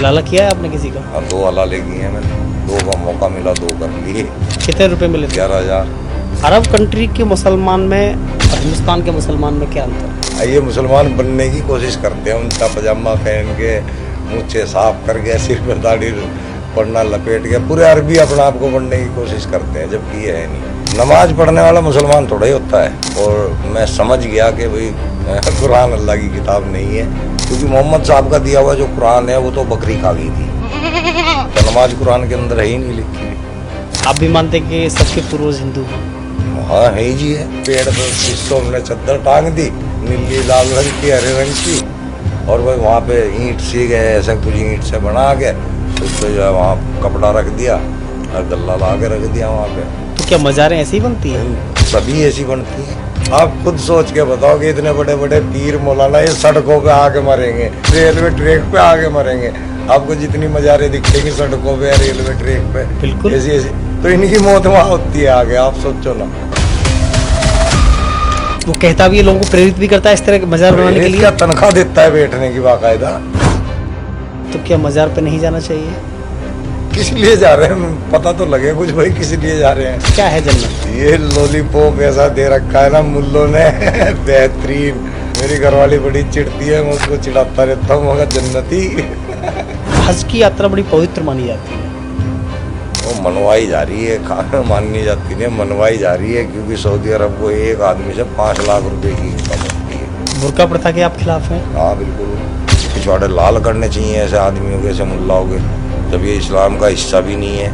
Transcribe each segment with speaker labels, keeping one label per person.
Speaker 1: लाला किया है आपने किसी का?
Speaker 2: हाँ, 2 हलाले किए हैं मैंने, 2 का मौका मिला 2 कर लिए।
Speaker 1: कितने रुपए मिले थे?
Speaker 2: 11,000।
Speaker 1: अरब कंट्री के मुसलमान में और हिंदुस्तान के मुसलमान में क्या अंतर है?
Speaker 2: ये मुसलमान बनने की कोशिश करते हैं, उनका पजामा पहन के, मुँह साफ करके, सिर पर दाढ़ी पढ़ना लपेट के, पूरे अरबी अपने आप को बनने की कोशिश करते हैं, जबकि ये है नहीं। नमाज पढ़ने वाला मुसलमान थोड़ा ही होता है। और मैं समझ गया कि भाई कुरान अल्लाह की किताब नहीं है, क्योंकि मोहम्मद साहब का दिया हुआ जो कुरान है वो तो बकरी खा गई थी, तो नमाज कुरान के अंदर है ही नहीं लिखी।
Speaker 1: आप भी मानते हैं कि सबके पूर्वज हिंदू हैं?
Speaker 2: हाँ है ही जी है। पेड़ पर शीशों में चद्दर टांग दी, नीली लाल रंग की, हरे रंग की, और वही वहाँ पे ईंट सी गए, ऐसे कुछ ईंट से बना के उस पर जो है वहाँ कपड़ा रख दिया और गल्ला ला के रख दिया वहाँ पे।
Speaker 1: तो क्या मज़ारें ऐसी ही बनती हैं?
Speaker 2: सभी ऐसी बनती हैं। आप खुद सोच के बताओ कि इतने बड़े बड़े पीर मौलाना इस सड़कों पे आके मरेंगे, रेलवे ट्रैक पे आके मरेंगे। आपको जितनी मज़ारें दिखेंगी सड़कों पे, रेलवे ट्रैक पे,
Speaker 1: बिल्कुल
Speaker 2: ऐसी ऐसी, तो इनकी मौत वहाँ होती है आगे। आप सोचो ना।
Speaker 1: वो कहता भी है, लोगों को प्रेरित भी करता है इस तरह के मज़ार बनाने के लिए।
Speaker 2: क्या तनख्वाह देता है बैठने की बाकायदा।
Speaker 1: तो क्या मज़ार पे नहीं जाना चाहिए?
Speaker 2: किस लिए जा रहे हैं पता तो लगे कुछ, भाई किस लिए जा रहे हैं?
Speaker 1: क्या है जन्नत?
Speaker 2: ये लॉलीपॉप ऐसा दे रखा है ना मुल्लों ने बेहतरीन। मेरी घरवाली बड़ी चिढ़ती है, मैं उसको चिढ़ाता रहता हूँ, मगर जन्नती।
Speaker 1: हज की यात्रा बड़ी पवित्र मानी जाती है।
Speaker 2: वो मनवाई जा रही है, खाना माननी जाती नहीं, मनवाई जा रही है, क्योंकि सऊदी अरब को एक आदमी से 5 लाख रुपए की इनकम होती है।
Speaker 1: बुर्का प्रथा के आप खिलाफ हैं?
Speaker 2: हाँ बिल्कुल, पिछवाड़े लाल करने चाहिए ऐसे आदमियों के, ऐसे मुल्लाओं के, जब ये इस्लाम का हिस्सा भी नहीं है।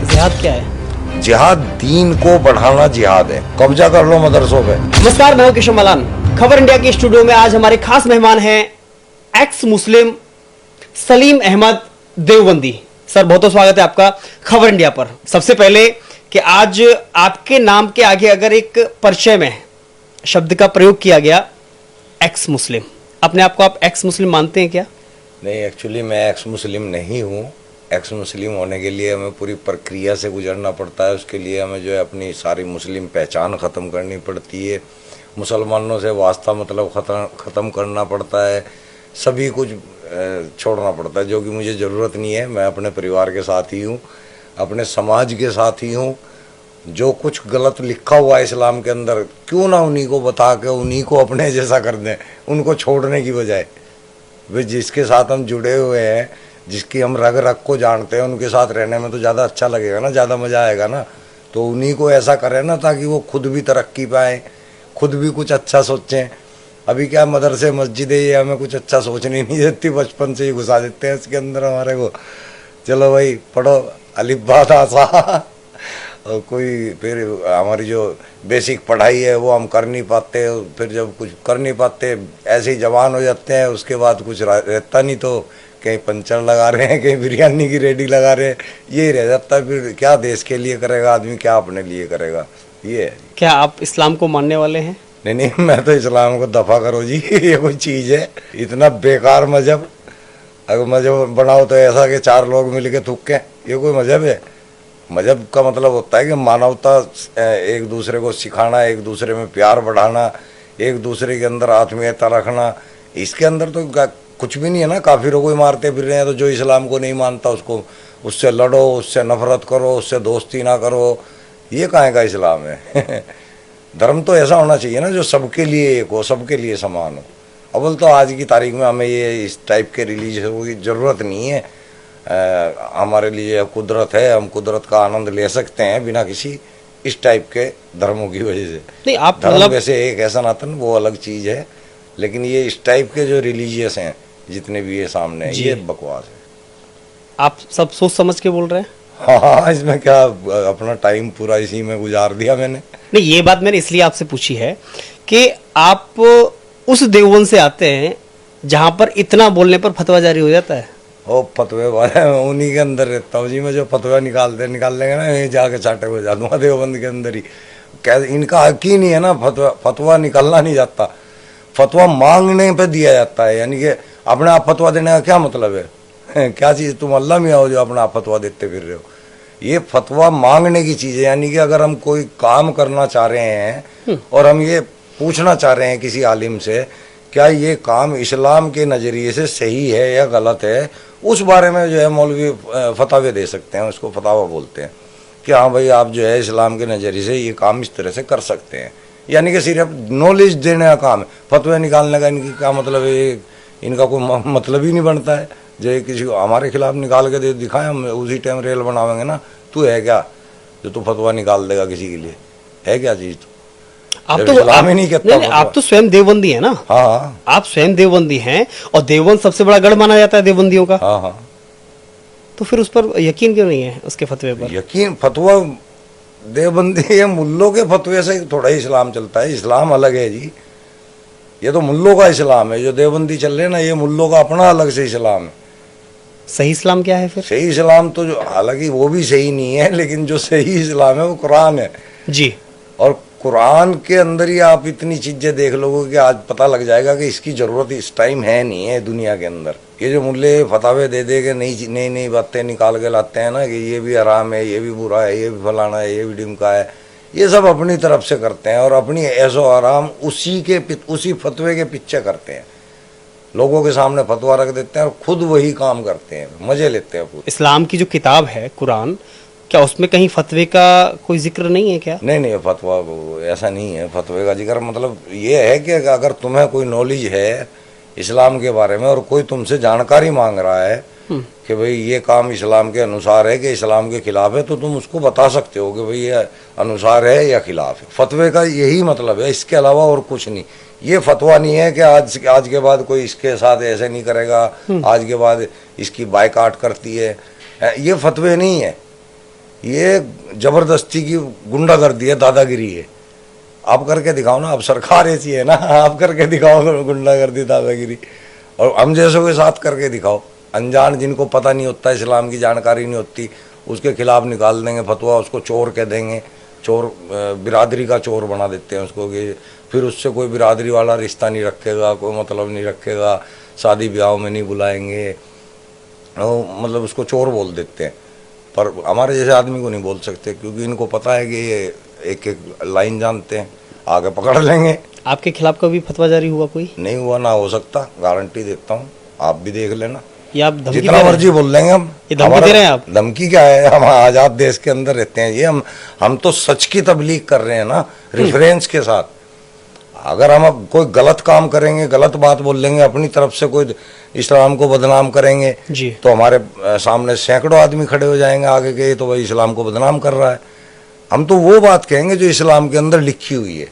Speaker 1: जिहाद क्या है?
Speaker 2: जिहाद दीन को बढ़ाना जिहाद है। कब्जा कर लो मदरसों पे।
Speaker 1: नमस्कार, मैं हूं किशोर मलान। खबर इंडिया के स्टूडियो में आज हमारे खास मेहमान हैं ex Muslim Salim Ahmad Deobandi. Sir, बहुत बहुत स्वागत है आपका खबर इंडिया पर। सबसे पहले कि आज आपके नाम के आगे अगर एक परिचय में शब्द का प्रयोग किया गया एक्स मुस्लिम, अपने आप को आप एक्स मुस्लिम मानते हैं क्या?
Speaker 2: नहीं, एक्चुअली मैं एक्स मुस्लिम नहीं हूँ। एक्स मुस्लिम होने के लिए हमें पूरी प्रक्रिया से गुजरना पड़ता है। उसके लिए हमें जो है अपनी सारी मुस्लिम पहचान ख़त्म करनी पड़ती है, मुसलमानों से वास्ता मतलब ख़त्म करना पड़ता है, सभी कुछ छोड़ना पड़ता है, जो कि मुझे ज़रूरत नहीं है। मैं अपने परिवार के साथ ही हूँ, अपने समाज के साथ ही हूँ। जो कुछ गलत लिखा हुआ है इस्लाम के अंदर, क्यों ना उन्हीं को बता के उन्हीं को अपने जैसा कर दें, उनको छोड़ने की बजाय। वे जिसके साथ हम जुड़े हुए हैं, जिसकी हम रग रग को जानते हैं, उनके साथ रहने में तो ज़्यादा अच्छा लगेगा ना, ज़्यादा मज़ा आएगा ना। तो उन्हीं को ऐसा करें ना, ताकि वो खुद भी तरक्की पाएँ, खुद भी कुछ अच्छा सोचें। अभी क्या मदरसे मस्जिद है, ये हमें कुछ अच्छा सोचने नहीं देती, बचपन से ही घुसा देते हैं इसके अंदर हमारे को। चलो भाई पढ़ो अलिफ बा ता सा, और कोई फिर हमारी जो बेसिक पढ़ाई है वो हम कर नहीं पाते। फिर जब कुछ कर नहीं पाते, ऐसे ही जवान हो जाते हैं, उसके बाद कुछ रहता नहीं, तो कहीं पंचर लगा रहे हैं, कहीं बिरयानी की रेडी लगा रहे हैं, यही रह जाता है। फिर क्या देश के लिए करेगा आदमी, क्या अपने लिए करेगा? ये है।
Speaker 1: क्या आप इस्लाम को मानने वाले हैं?
Speaker 2: नहीं नहीं, मैं तो इस्लाम को दफा करो जी। ये कोई चीज़ है? इतना बेकार मजहब। अगर मजहब बनाओ तो ऐसा कि 4 लोग मिल के थूक के, ये कोई मजहब है? मजहब का मतलब होता है कि मानवता, एक दूसरे को सिखाना, एक दूसरे में प्यार बढ़ाना, एक दूसरे के अंदर आत्मीयता रखना। इसके अंदर तो कुछ भी नहीं है ना। काफिरों को ही मारते फिर रहे हैं, तो जो इस्लाम को नहीं मानता उसको, उससे लड़ो, उससे नफरत करो, उससे दोस्ती ना करो। ये कहाँ का इस्लाम है? धर्म तो ऐसा होना चाहिए ना जो सबके लिए एक हो, सबके लिए समान हो। अव्वल तो आज की तारीख में हमें ये इस टाइप के रिलीजन की ज़रूरत नहीं है। हमारे लिए कुदरत है, हम कुदरत का आनंद ले सकते हैं बिना किसी इस टाइप के धर्मों की वजह से।
Speaker 1: नहीं, आप
Speaker 2: धर्म
Speaker 1: मतलब
Speaker 2: वैसे एक है सनातन, वो अलग चीज़ है, लेकिन ये इस टाइप के जो रिलीजियस हैं जितने भी ये सामने हैं, ये बकवास है।
Speaker 1: आप सब सोच समझ के बोल रहे हैं?
Speaker 2: हाँ, इसमें क्या, अपना टाइम पूरा इसी में गुजार दिया मैंने।
Speaker 1: नहीं, ये बात मैंने इसलिए आपसे पूछी है कि आप उस देवबंद से आते हैं जहां पर इतना बोलने पर फतवा जारी हो जाता है।
Speaker 2: ओ फतवे वाले उन्हीं के अंदर रहता हूँ जी मैं। जो फतवा निकाल लेंगे ना, यहीं जाके चाटे हो जा दूंगा देवबंद के अंदर ही। क्या इनका हक ही नहीं है ना, फतवा निकलना नहीं जाता, फतवा मांगने पे दिया जाता है। यानी कि अपने आप फतवा देने का क्या मतलब है? क्या चीज़? तुम अल्लाह में आओ जो अपना आप फतवा देते फिर रहे हो। ये फतवा मांगने की चीज़ है। यानी कि अगर हम कोई काम करना चाह रहे हैं और हम ये पूछना चाह रहे हैं किसी आलिम से क्या ये काम इस्लाम के नज़रिए से सही है या गलत है, उस बारे में जो है मौलवी फतावे दे सकते हैं, उसको फतावा बोलते हैं कि हाँ भाई आप जो है इस्लाम के नज़रिए से ये काम इस तरह से कर सकते हैं। यानी कि सिर्फ नॉलेज देने का काम है, फतवे निकालने का इनकी क्या मतलब है, इनका कोई मतलब ही नहीं बनता है। जो ये किसी को हमारे खिलाफ निकाल के दे दिखाएं, हम उसी टाइम रेल बनावेंगे ना, तू है क्या जो तू फतवा निकाल देगा किसी के लिए, है क्या चीज़?
Speaker 1: आप
Speaker 2: जब
Speaker 1: तो
Speaker 2: इस्लाम ही नहीं कहता
Speaker 1: नहीं, आप तो स्वयं देवबंदी है ना।
Speaker 2: हाँ हाँ
Speaker 1: आप स्वयं देवबंदी हैं और देवबंद सबसे बड़ा गढ़ माना जाता है देवबंदियों का।
Speaker 2: हाँ हाँ।
Speaker 1: तो फिर उस पर यकीन क्यों नहीं है, उसके फतवे पर?
Speaker 2: यकीन, फतवा देवबंदी या मुल्लों के फतवे से थोड़ा ही इस्लाम चलता है, इस्लाम अलग है जी। ये तो मुल्लों का इस्लाम है, जो देवबंदी चल रहे हैं ना, ये मुल्लों का अपना अलग से इस्लाम है।
Speaker 1: सही इस्लाम क्या है फिर?
Speaker 2: सही इस्लाम तो जो, हालांकि वो भी सही नहीं है, लेकिन जो सही इस्लाम है वो कुरान है
Speaker 1: जी।
Speaker 2: और कुरान के अंदर ही आप इतनी चीजें देख लोगे कि आज पता लग जाएगा कि इसकी जरूरत इस टाइम है नहीं है दुनिया के अंदर। ये जो मुल्ले फतावे दे दे के नई नई नई बातें निकाल के लाते हैं ना कि ये भी हराम है, ये भी बुरा है, ये भी फलाना है, ये भी डिमका है, ये सब अपनी तरफ से करते हैं और अपनी ऐसो आराम उसी फतवे के पीछे करते हैं। लोगों के सामने फतवा रख देते हैं और खुद वही काम करते हैं, मजे लेते हैं खुद।
Speaker 1: इस्लाम की जो किताब है कुरान, क्या उसमें कहीं फतवे का कोई जिक्र नहीं है क्या?
Speaker 2: नहीं, फतवा ऐसा नहीं है। फतवे का जिक्र मतलब ये है कि अगर तुम्हें कोई नॉलेज है इस्लाम के बारे में और कोई तुमसे जानकारी मांग रहा है कि भाई ये काम इस्लाम के अनुसार है कि इस्लाम के खिलाफ है, तो तुम उसको बता सकते हो कि भाई ये अनुसार है या खिलाफ है। फतवे का यही मतलब है, इसके अलावा और कुछ नहीं। ये फतवा नहीं है कि आज के बाद कोई इसके साथ ऐसे नहीं करेगा, आज के बाद इसकी बायकाट करती है, ये फतवे नहीं है। ये जबरदस्ती की गुंडागर्दी है, दादागिरी है। आप करके दिखाओ ना, अब सरकार ऐसी है ना, आप करके दिखाओ गुंडागर्दी दादागिरी, और हम जैसों के साथ करके दिखाओ। अनजान जिनको पता नहीं होता, इस्लाम की जानकारी नहीं होती, उसके खिलाफ निकाल देंगे फतवा, उसको चोर कह देंगे, चोर बिरादरी का चोर बना देते हैं उसको, कि फिर उससे कोई बिरादरी वाला रिश्ता नहीं रखेगा, कोई मतलब नहीं रखेगा, शादी ब्याह में नहीं बुलाएंगे, मतलब उसको चोर बोल देते हैं। पर हमारे जैसे आदमी को नहीं बोल सकते, क्योंकि इनको पता है कि ये एक एक लाइन जानते हैं, आगे पकड़ लेंगे।
Speaker 1: आपके खिलाफ कभी फतवा जारी हुआ कोई?
Speaker 2: नहीं हुआ, ना हो सकता, गारंटी देता हूँ, आप भी देख लेना।
Speaker 1: या आप धमकी
Speaker 2: जितना मर्जी बोल लेंगे हम।
Speaker 1: ये धमकी दे रहे हैं आप?
Speaker 2: धमकी क्या है, हम आजाद देश के अंदर रहते हैं। ये हम तो सच की तबलीग कर रहे हैं ना, रेफरेंस के साथ। अगर हम अब कोई गलत काम करेंगे, गलत बात बोल लेंगे, अपनी तरफ से कोई इस्लाम को बदनाम करेंगे
Speaker 1: जी,
Speaker 2: तो हमारे सामने सैकड़ों आदमी खड़े हो जाएंगे आगे के, तो भाई इस्लाम को बदनाम कर रहा है। हम तो वो बात कहेंगे जो इस्लाम के अंदर लिखी हुई है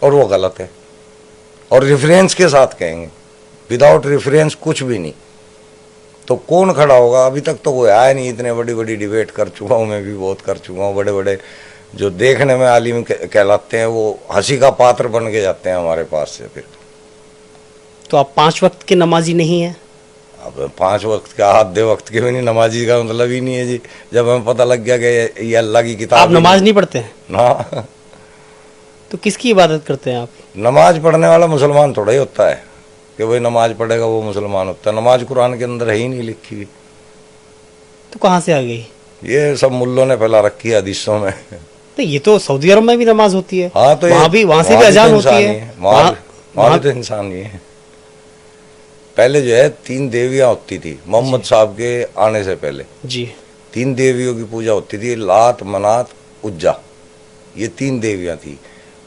Speaker 2: और वो गलत है, और रेफरेंस के साथ कहेंगे, विदाउट रेफरेंस कुछ भी नहीं। तो कौन खड़ा होगा? अभी तक तो कोई आया नहीं। इतने बड़ी बड़ी डिबेट कर चुका हूँ, मैं भी बहुत कर चुका हूँ। बड़े बड़े जो देखने में आलिम कहलाते हैं, वो हंसी का पात्र बन के जाते हैं हमारे पास से। फिर
Speaker 1: तो आप 5 वक्त के नमाजी नहीं है?
Speaker 2: अब 5 वक्त का, आधे वक्त के भी नहीं, नमाजी का मतलब ही नहीं है जी। जब हमें पता लग गया कि ये अल्लाह की किताब,
Speaker 1: आप नमाज नहीं पढ़ते हैं
Speaker 2: ना,
Speaker 1: तो किसकी इबादत करते हैं आप?
Speaker 2: नमाज पढ़ने वाला मुसलमान थोड़ा ही होता है कि भाई नमाज पढ़ेगा वो मुसलमान होता है। नमाज कुरान के अंदर है ही नहीं लिखी हुई,
Speaker 1: तो कहाँ से आ गई?
Speaker 2: ये सब मुल्लों ने फैला रखी है हदीसों में।
Speaker 1: तो ये तो सऊदी अरब में भी नमाज होती है।
Speaker 2: हाँ, तो
Speaker 1: वहां से भी अजान होती है।
Speaker 2: वहां भी तो इंसान ही है। पहले जो है 3 देवियां होती थी मोहम्मद साहब के आने से पहले
Speaker 1: जी।
Speaker 2: 3 देवियों की पूजा होती थी, लात, मनात, उज्जा, ये 3 देवियां थी।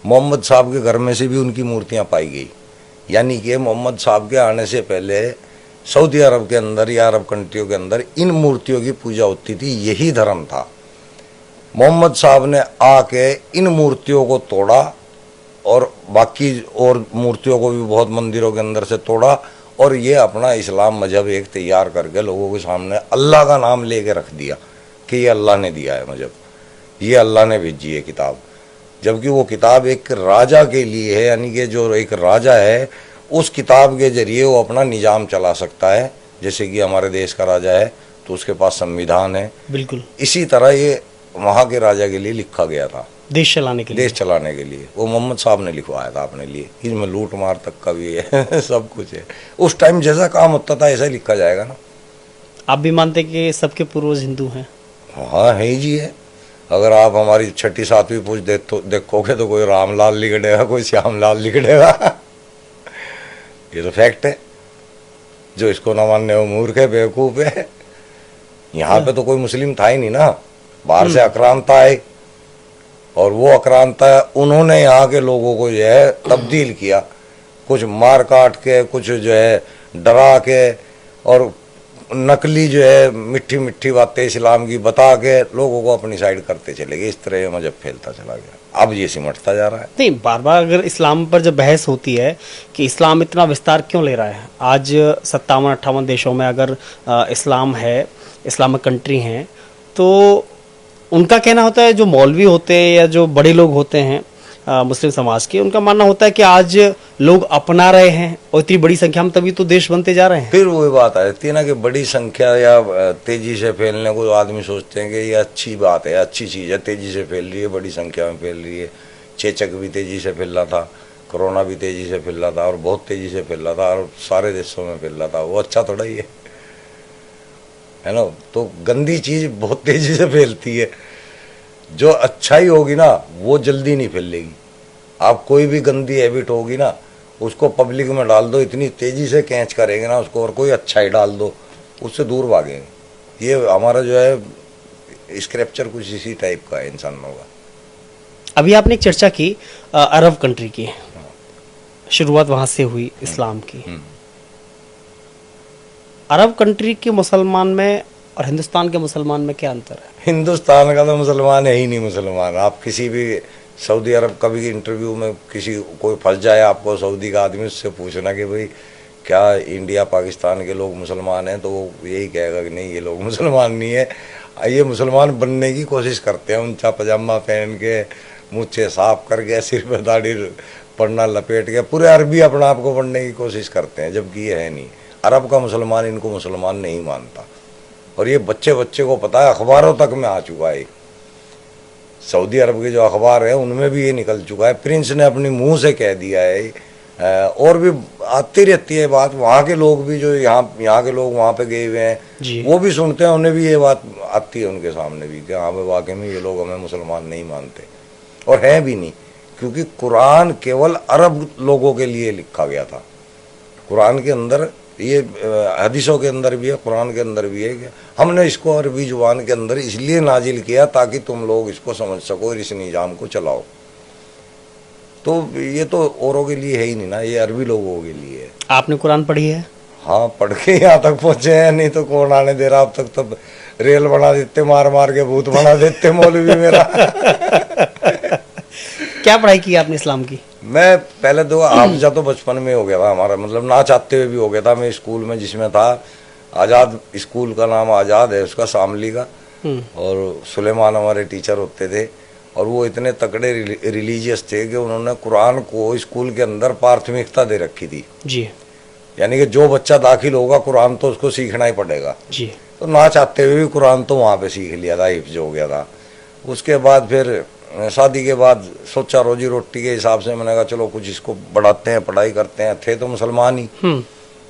Speaker 2: मोहम्मद साहब के घर में से भी उनकी मूर्तियां पाई गई। यानी कि मोहम्मद साहब के आने से पहले सऊदी अरब के अंदर या अरब कंट्रियों के अंदर इन मूर्तियों की पूजा होती थी, यही धर्म था। मोहम्मद साहब ने आके इन मूर्तियों को तोड़ा और बाकी और मूर्तियों को भी बहुत मंदिरों के अंदर से तोड़ा, और ये अपना इस्लाम मजहब एक तैयार करके लोगों के सामने अल्लाह का नाम लेके रख दिया कि ये अल्लाह ने दिया है मजहब, ये अल्लाह ने भेजी है किताब। जबकि वो किताब एक राजा के लिए है, यानी कि जो एक राजा है उस किताब के जरिए वो अपना निजाम चला सकता है। जैसे कि हमारे देश का राजा है तो उसके पास संविधान है,
Speaker 1: बिल्कुल
Speaker 2: इसी तरह ये वहाँ के राजा के लिए लिखा गया था,
Speaker 1: देश चलाने के लिए।
Speaker 2: देश चलाने के लिए वो मोहम्मद साहब ने लिखवाया था अपने लिए। इसमें लूट मार तक का भी है सब कुछ है। उस टाइम जैसा काम होता था ऐसा ही लिखा जाएगा ना।
Speaker 1: आप भी मानते कि सबके पूर्वज हिंदू हैं?
Speaker 2: हाँ है ही जी है। अगर आप हमारी 6ठी 7वीं पूछ देखोगे तो कोई रामलाल लिखड़ेगा, कोई श्यामलाल लिखड़ेगा ये तो फैक्ट है। जो इसको ना मानने वो मूर्ख है, बेवकूफ है। यहाँ पे तो कोई मुस्लिम था ही नहीं ना, बाहर से आक्रांता आए और वो आक्रांता उन्होंने यहाँ के लोगों को जो है तब्दील किया, कुछ मार काट के, कुछ जो है डरा के, और नकली जो है मिट्टी मिट्टी बातें इस्लाम की बता के लोगों को अपनी साइड करते चले गए। इस तरह ये मजहब फैलता चला गया, अब ये सिमटता जा रहा है।
Speaker 1: नहीं, बार बार अगर इस्लाम पर जब बहस होती है कि इस्लाम इतना विस्तार क्यों ले रहा है, आज 57-58 देशों में अगर इस्लाम है, इस्लामिक कंट्री हैं, तो उनका कहना होता है, जो मौलवी होते हैं या जो बड़े लोग होते हैं मुस्लिम समाज के, उनका मानना होता है कि आज लोग अपना रहे हैं और इतनी बड़ी संख्या में, तभी तो देश बनते जा रहे हैं।
Speaker 2: फिर वही बात आ जाती है ना कि बड़ी संख्या या तेजी से फैलने को आदमी सोचते हैं कि ये अच्छी बात है, अच्छी चीज़ है, तेजी से फैल रही है, बड़ी संख्या में फैल रही है। चेचक भी तेजी से फैल रहा था, कोरोना भी तेजी से फैल रहा था, और बहुत तेजी से फैल रहा था, और सारे देशों में फैल रहा था। वो अच्छा थोड़ा ही है ना। तो गंदी चीज़ बहुत तेजी से फैलती है। जो अच्छाई होगी ना वो जल्दी नहीं फैलेगी। आप कोई भी गंदी हैबिट होगी ना, उसको पब्लिक में डाल दो, इतनी तेजी से कैच करेंगे ना उसको, और कोई अच्छाई डाल दो, उससे दूर भागेंगे। ये हमारा जो है स्क्रिप्चर कुछ इसी टाइप का है इंसानों का।
Speaker 1: अभी आपने एक चर्चा की अरब कंट्री की, शुरुआत वहां से हुई इस्लाम की। अरब कंट्री के मुसलमान में और हिंदुस्तान के मुसलमान में क्या अंतर है?
Speaker 2: हिंदुस्तान का तो मुसलमान है ही नहीं मुसलमान। आप किसी भी सऊदी अरब का भी इंटरव्यू में किसी कोई फंस जाए आपको सऊदी का आदमी, उससे पूछना कि भाई क्या इंडिया पाकिस्तान के लोग मुसलमान हैं, तो वो यही कहेगा कि नहीं, ये लोग मुसलमान नहीं है, ये मुसलमान बनने की कोशिश करते हैं। ऊंचा पजामा पहन के, मुझे साफ करके, सिर पे दाढ़ी पढ़ना लपेट के, पूरे अरबी अपना आप को बनने की कोशिश करते हैं, जबकि ये है नहीं। अरब का मुसलमान इनको मुसलमान नहीं मानता, और ये बच्चे बच्चे को पता है, अखबारों तक में आ चुका है। सऊदी अरब के जो अखबार है उनमें भी ये निकल चुका है, प्रिंस ने अपने मुंह से कह दिया है। और भी आती रहती है बात, वहाँ के लोग भी जो यहाँ के लोग वहाँ पे गए हुए हैं वो भी सुनते हैं, उन्हें भी ये बात आती है उनके सामने भी कि हाँ भाई वाकई में ये लोग हमें मुसलमान नहीं मानते, और हैं भी नहीं, क्योंकि कुरान केवल अरब लोगों के लिए लिखा गया था। कुरान के अंदर ये हदीसों के अंदर भी है, कुरान के अंदर भी है कि हमने इसको अरबी जुबान के अंदर इसलिए नाजिल किया ताकि तुम लोग इसको समझ सको और इस निज़ाम को चलाओ। तो ये तो औरों के लिए है ही नहीं ना, ये अरबी लोगों के लिए है।
Speaker 1: आपने कुरान पढ़ी है?
Speaker 2: हाँ, पढ़ के यहाँ तक पहुँचे हैं, नहीं तो कौन आने दे रहा। अब तक तो रेल बना देते, मार मार के भूत बना देते मौलवी मेरा।
Speaker 1: क्या पढ़ाई की आपने इस्लाम की?
Speaker 2: मैं पहले तो हाफिजा तो बचपन में हो गया था हमारा, मतलब ना चाहते हुए भी हो गया था। मैं स्कूल में जिसमें था, आज़ाद स्कूल का नाम आज़ाद है उसका, शामली का, और सुलेमान हमारे टीचर होते थे, और वो इतने तकड़े रिलीजियस थे कि उन्होंने कुरान को स्कूल के अंदर प्राथमिकता दे रखी थी
Speaker 1: जी।
Speaker 2: यानी कि जो बच्चा दाखिल होगा कुरान तो उसको सीखना ही पड़ेगा
Speaker 1: जी।
Speaker 2: तो ना चाहते हुए भी कुरान तो वहाँ पे सीख लिया था, हिफ्ज हो गया था। उसके बाद फिर शादी के बाद सोचा रोजी रोटी के हिसाब से, मैंने कहा चलो कुछ इसको बढ़ाते हैं, पढ़ाई करते हैं। थे तो मुसलमान ही, मैंने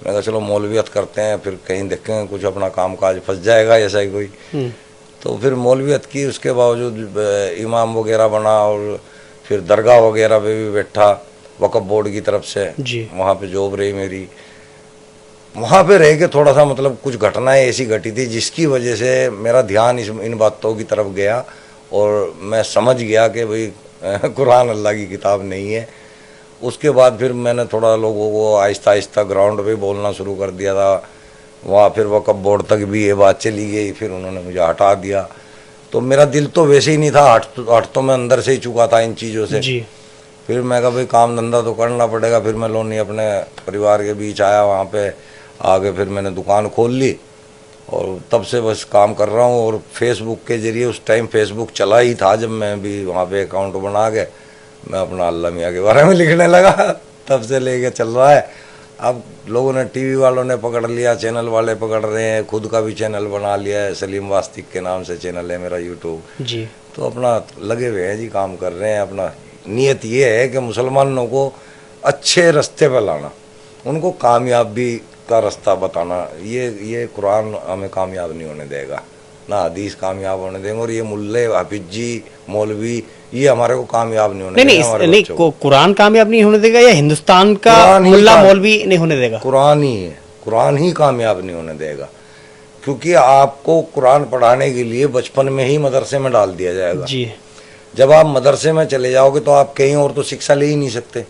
Speaker 2: कहा चलो मौलवियत करते हैं, फिर कहीं देखेंगे कुछ अपना काम काज फंस जाएगा ऐसा ही कोई। तो फिर मौलवियत की, उसके बावजूद इमाम वगैरह बना, और फिर दरगाह वगैरह पे भी बैठा वक़्फ़ बोर्ड की तरफ से, वहाँ पे जॉब रही मेरी। वहाँ पे रह के थोड़ा सा मतलब कुछ घटनाएं ऐसी घटी थी जिसकी वजह से मेरा ध्यान इन बातों की तरफ गया, और मैं समझ गया कि भाई कुरान अल्लाह की किताब नहीं है। उसके बाद फिर मैंने थोड़ा लोगों को आहिस्ता आहिस्ता ग्राउंड पे बोलना शुरू कर दिया था। वहाँ फिर वक़्फ़ बोर्ड तक भी ये बात चली गई, फिर उन्होंने मुझे हटा दिया। तो मेरा दिल तो वैसे ही नहीं था, हट तो मैं अंदर से ही चुका था इन चीज़ों से जी। फिर मैं कहा भाई काम धंधा तो करना पड़ेगा। फिर मैं लोनी अपने परिवार के बीच आया, वहाँ पे आगे फिर मैंने दुकान खोल ली, और तब से बस काम कर रहा हूँ। और फेसबुक के ज़रिए, उस टाइम फेसबुक चला ही था जब मैं भी वहाँ पे अकाउंट बना के मैं अपना अल्लाह मियाँ के बारे में लिखने लगा, तब से लेके चल रहा है। अब लोगों ने, टीवी वालों ने पकड़ लिया, चैनल वाले पकड़ रहे हैं, खुद का भी चैनल बना लिया है, सलीम वास्तिक के नाम से चैनल है मेरा यूट्यूब जी। तो अपना लगे हुए हैं जी, काम कर रहे हैं। अपना नीयत ये है कि मुसलमानों को अच्छे रास्ते पर लाना, उनको कामयाबी का रास्ता बताना। ये कुरान हमें कामयाब नहीं होने देगा, ना हदीस कामयाब होने देंगे। और ये मुल्ले हाफिज जी मौलवी ये हमारे को कामयाब नहीं होने
Speaker 1: नहीं
Speaker 2: देंगे। हमारे
Speaker 1: नहीं
Speaker 2: बच्चों को
Speaker 1: कुरान कामयाब नहीं होने देगा या हिंदुस्तान का
Speaker 2: कुरान ही
Speaker 1: मुल्ला मौलवी नहीं होने देगा?
Speaker 2: कुरान ही है, कुरान ही कामयाब नहीं होने देगा। क्योंकि आपको कुरान पढ़ाने के लिए बचपन में ही मदरसे में डाल दिया जाएगा।
Speaker 1: जी।
Speaker 2: जब आप मदरसे में चले जाओगे तो आप कहीं और तो शिक्षा ले ही नहीं सकते।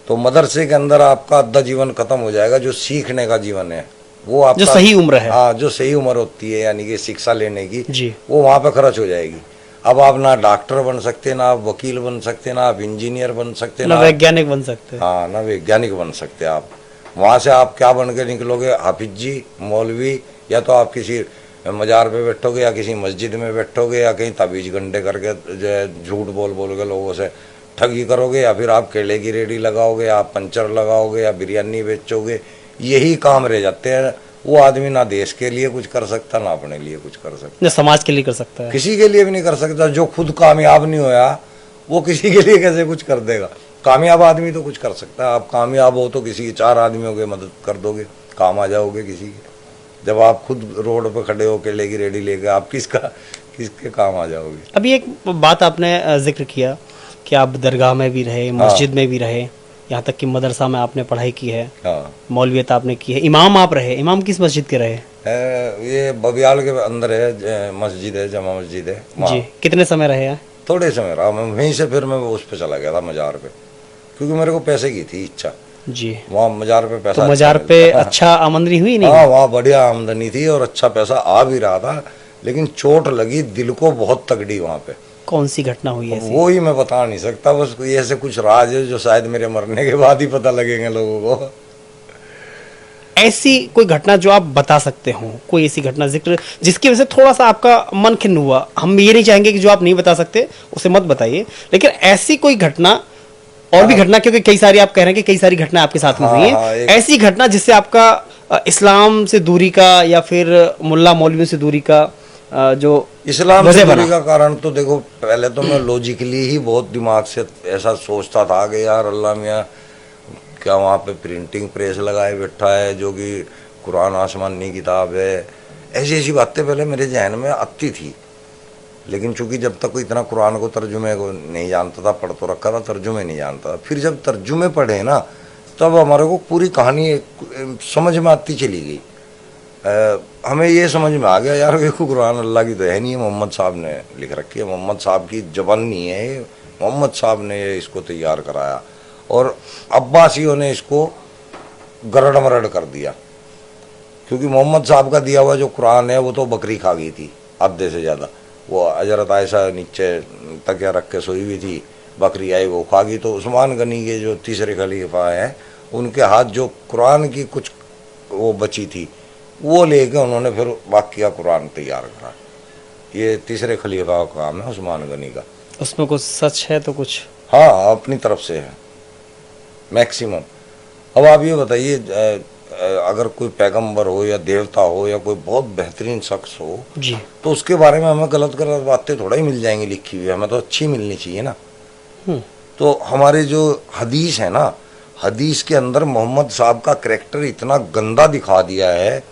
Speaker 2: तो मदरसे के अंदर आपका आधा जीवन खत्म हो जाएगा। जो सीखने का जीवन है वो आपका,
Speaker 1: जो सही उम्र है,
Speaker 2: हाँ, जो सही उम्र होती है यानी कि शिक्षा लेने की
Speaker 1: जी,
Speaker 2: वो वहां पे खर्च हो जाएगी। अब आप ना डॉक्टर बन सकते, ना आप वकील बन सकते, ना आप इंजीनियर बन सकते,
Speaker 1: ना वैज्ञानिक बन सकते,
Speaker 2: हाँ, ना वैज्ञानिक बन सकते। आप वहां से आप क्या बन के निकलोगे? हाफिज जी मौलवी, या तो आप किसी मजार पे बैठोगे या किसी मस्जिद में बैठोगे या कहीं ताबीज गंडे करके जो है झूठ बोल बोल के लोगों से ठगी करोगे, या फिर आप केले की रेडी लगाओगे, आप पंचर लगाओगे या बिरयानी बेचोगे। यही काम रह जाते हैं। वो आदमी ना देश के लिए कुछ कर सकता, ना अपने लिए कुछ कर सकता,
Speaker 1: ना समाज के लिए कर सकता है,
Speaker 2: किसी के लिए भी नहीं कर सकता। जो खुद कामयाब नहीं होया वो किसी के लिए कैसे कुछ कर देगा? कामयाब आदमी तो कुछ कर सकता है। आप कामयाब हो तो किसी 4 आदमियों की मदद कर दोगे, काम आ जाओगे किसी के। जब आप खुद रोड पर खड़े हो केले की रेडी लेके, आप किसके काम आ जाओगे?
Speaker 1: अभी एक बात आपने जिक्र किया कि आप दरगाह में भी रहे, मस्जिद में भी रहे, यहाँ तक कि मदरसा में आपने पढ़ाई की है,
Speaker 2: हाँ,
Speaker 1: मौलवियत आपने की है, इमाम आप रहे। इमाम किस मस्जिद के रहे?
Speaker 2: ये बबियाल के अंदर है, मस्जिद है, जमा मस्जिद है।
Speaker 1: जी। कितने समय रहे हैं?
Speaker 2: थोड़े समय रहा मैं वहीं से। फिर मैं उस पे चला गया था मजार पे, क्योंकि मेरे को पैसे की थी इच्छा।
Speaker 1: जी।
Speaker 2: वहाँ मजार पे पैसा,
Speaker 1: तो मजार पे अच्छा आमदनी हुई नहीं?
Speaker 2: हाँ, वहाँ बढ़िया आमदनी थी और अच्छा पैसा आ भी रहा था। लेकिन चोट लगी दिल को बहुत तगड़ी वहाँ पे।
Speaker 1: कौन सी घटना हुई ऐसी?
Speaker 2: वो ही मैं बता नहीं सकता। बस कोई ऐसे कुछ राज है जो शायद मेरे मरने के बाद ही पता लगेंगे लोगों को।
Speaker 1: ऐसी कोई घटना जो आप बता सकते हो, कोई ऐसी घटना जिक्र जिसकी वजह से थोड़ा सा आपका मन खिन्न हुआ? हम ये नहीं चाहेंगे कि जो आप नहीं बता सकते उसे मत बताइए, लेकिन ऐसी कोई घटना, और भी घटना, क्योंकि कई सारी आप कह रहे हैं कि कई सारी घटना आपके साथ में हुई है, ऐसी घटना जिससे आपका इस्लाम से दूरी का या फिर मुल्ला मौलवियों से दूरी का जो
Speaker 2: इस्लाम से दूरी का कारण तो देखो, पहले तो मैं लॉजिकली ही बहुत दिमाग से ऐसा सोचता था कि यार अल्लाह मियाँ क्या वहाँ पे प्रिंटिंग प्रेस लगाए बैठा है जो कि कुरान आसमानी किताब है। ऐसी ऐसी बातें पहले मेरे जहन में आती थी। लेकिन चूंकि जब तक कोई इतना कुरान को तर्जुमे को नहीं जानता था, पढ़ तो रखा था, तर्जुमे नहीं जानता था। फिर जब तर्जुमे पढ़े ना, तब हमारे को पूरी कहानी समझ में आती चली गई। हमें ये समझ में आ गया यार देखो कुरान अल्लाह की तो है नहीं है, मोहम्मद साहब ने लिख रखी है। मोहम्मद साहब की जबान नहीं है ये, मोहम्मद साहब ने इसको तैयार कराया और अब्बासियों ने इसको गरड़ मरड़ कर दिया। क्योंकि मोहम्मद साहब का दिया हुआ जो कुरान है वो तो बकरी खा गई थी आधे से ज़्यादा। वो हजरत आयशा नीचे तकिया रख के सोई हुई थी, बकरी आई वो खा गई। तो उस्मान गनी के जो तीसरे खलीफा हैं उनके हाथ जो कुरान की कुछ वो बची थी वो लेके उन्होंने फिर बाकी का कुरान तैयार करा। ये तीसरे खलीफा का काम है उस्मान गनी का।
Speaker 1: उसमें कुछ सच है तो कुछ,
Speaker 2: हाँ, अपनी तरफ से है मैक्सिमम। अब आप ये बताइए, अगर कोई पैगंबर हो या देवता हो या कोई बहुत बेहतरीन शख्स हो
Speaker 1: जी,
Speaker 2: तो उसके बारे में हमें गलत गलत बातें थोड़ा ही मिल जाएंगी लिखी हुई, हमें तो अच्छी मिलनी चाहिए ना। तो हमारे जो हदीस है ना, हदीस के अंदर मोहम्मद साहब का करैक्टर इतना गंदा दिखा दिया है।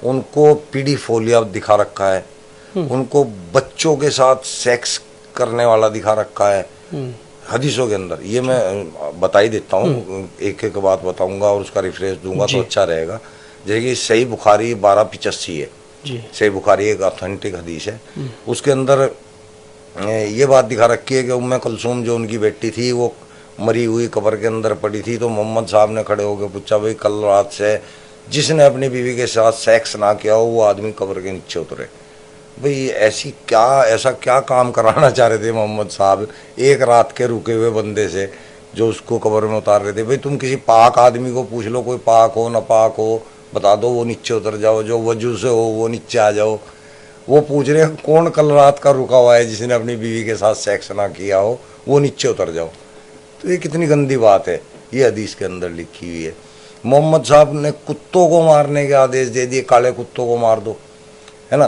Speaker 2: उनको पीडीफोलिया दिखा रखा है, उनको बच्चों के साथ सेक्स करने वाला दिखा रखा है हदीसों के अंदर। ये मैं बता ही देता हूँ, एक एक बात बताऊंगा और उसका रिफरेंस दूंगा तो अच्छा रहेगा। जैसे कि सही बुखारी 1285 है जी। सही बुखारी एक ऑथेंटिक हदीस है। उसके अंदर ये बात दिखा रखी है कि उम्मे कुलसूम जो उनकी बेटी थी वो मरी हुई कब्र के अंदर पड़ी थी। तो मोहम्मद साहब ने खड़े होकर पूछा, भाई कल रात से जिसने अपनी बीवी के साथ सेक्स ना किया हो वो आदमी कब्र के नीचे उतरे। भाई ऐसा क्या काम कराना चाह रहे थे मोहम्मद साहब एक रात के रुके हुए बंदे से जो उसको कब्र में उतार रहे थे? भाई तुम किसी पाक आदमी को पूछ लो, कोई पाक हो ना पाक हो, बता दो, वो नीचे उतर जाओ। जो वजू से हो वो नीचे आ जाओ। वो पूछ रहे हैं कौन कल रात का रुका हुआ है जिसने अपनी बीवी के साथ सेक्स ना किया हो, वो नीचे उतर जाओ। तो ये कितनी गंदी बात है, ये हदीस के अंदर लिखी हुई है। मोहम्मद साहब ने कुत्तों को मारने के आदेश दे दिए, काले कुत्तों को मार दो, है ना।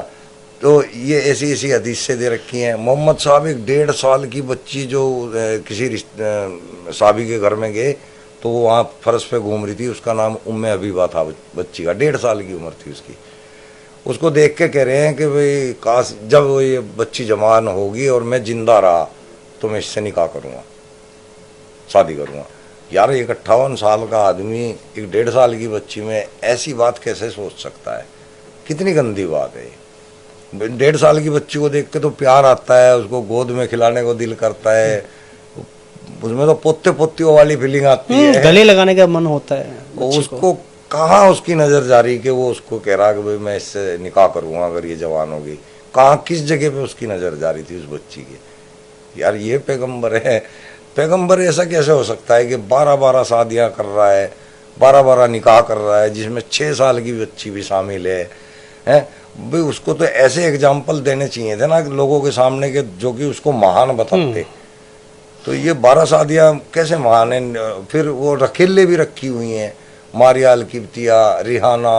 Speaker 2: तो ये ऐसी ऐसी हदीस से दे रखी हैं। मोहम्मद साहब एक 1.5 साल की बच्ची जो किसी साहबी के घर में गए तो वो वहाँ फर्श पे घूम रही थी, उसका नाम उम्मे हबीबा था बच्ची का, 1.5 साल की उम्र थी उसकी। उसको देख के कह रहे हैं कि भाई काश जब वो ये बच्ची जवान होगी और मैं जिंदा रहा तो मैं इससे निकाह करूँगा, शादी करूँगा। यार एक 58 साल का आदमी एक 1.5 साल की बच्ची में ऐसी बात कैसे सोच सकता है? कितनी गंदी बात है। 1.5 साल की बच्ची को देख के तो प्यार आता है, उसको गोद में खिलाने को दिल करता है, उसमें तो पोते पोतियों वाली फीलिंग आती है,
Speaker 1: गले लगाने का मन होता है बच्ची
Speaker 2: उसको
Speaker 1: को।
Speaker 2: कहाँ उसकी नजर जा रही कि वो उसको कह रहा कि भाई मैं इससे निकाह करूंगा अगर ये जवान होगी? कहाँ किस जगह पे उसकी नजर जा रही थी उस बच्ची की? यार ये पैगंबर है? पैगंबर ऐसा कैसे हो सकता है कि 12-12 शादियां कर रहा है, 12-12 निकाह कर रहा है, जिसमें 6 साल की बच्ची भी शामिल है? भाई उसको तो ऐसे एग्जाम्पल देने चाहिए थे ना लोगों के सामने के जो कि उसको महान बताते। तो ये 12 शादियां कैसे महान है? फिर वो रखेले भी रखी हुई हैं, मारिया अल किब्तिया, रिहाना,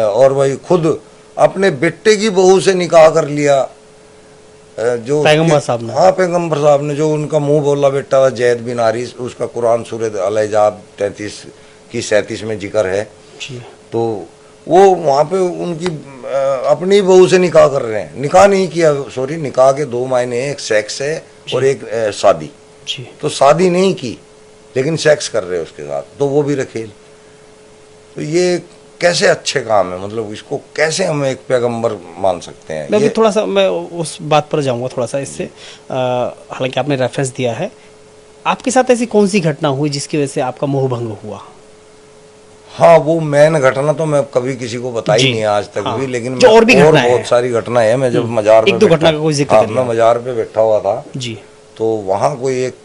Speaker 2: और भाई खुद अपने बेटे की बहू से निकाह कर लिया, जो
Speaker 1: पैगंबर साहब ने।
Speaker 2: हाँ पैगंबर साहब ने, जो उनका मुंह बोला बेटा था जैद बिन हारिस, उसका कुरान सूरह अल-अहज़ाब 33 की 37 में जिक्र है। तो वो वहाँ पे उनकी अपनी बहू से निकाह कर रहे हैं। निकाह नहीं किया, सॉरी, निकाह के 2 मायने हैं, एक सेक्स है और एक शादी। तो शादी नहीं की लेकिन सेक्स कर रहे हैं उसके साथ, तो वो भी रखेल। तो ये कैसे अच्छे काम है? मतलब इसको कैसे हम एक पैगंबर मान सकते हैं?
Speaker 1: मैं भी थोड़ा सा मैं उस बात पर जाऊंगा थोड़ा सा इससे। हालांकि आपने रेफरेंस दिया है, आपके साथ ऐसी कौन सी घटना हुई जिसकी वजह से आपका मोह भंग हुआ?
Speaker 2: हाँ, वो मेन घटना तो मैं कभी किसी को बताई नहीं आज तक भी, लेकिन
Speaker 1: जो और भी
Speaker 2: और
Speaker 1: घटना
Speaker 2: बहुत सारी घटनाएं हैं। मैं जब मजार
Speaker 1: एक दो घटना का कोई जिक्र करिए।
Speaker 2: मैं मजार पे बैठा हुआ था
Speaker 1: जी,
Speaker 2: तो वहाँ कोई एक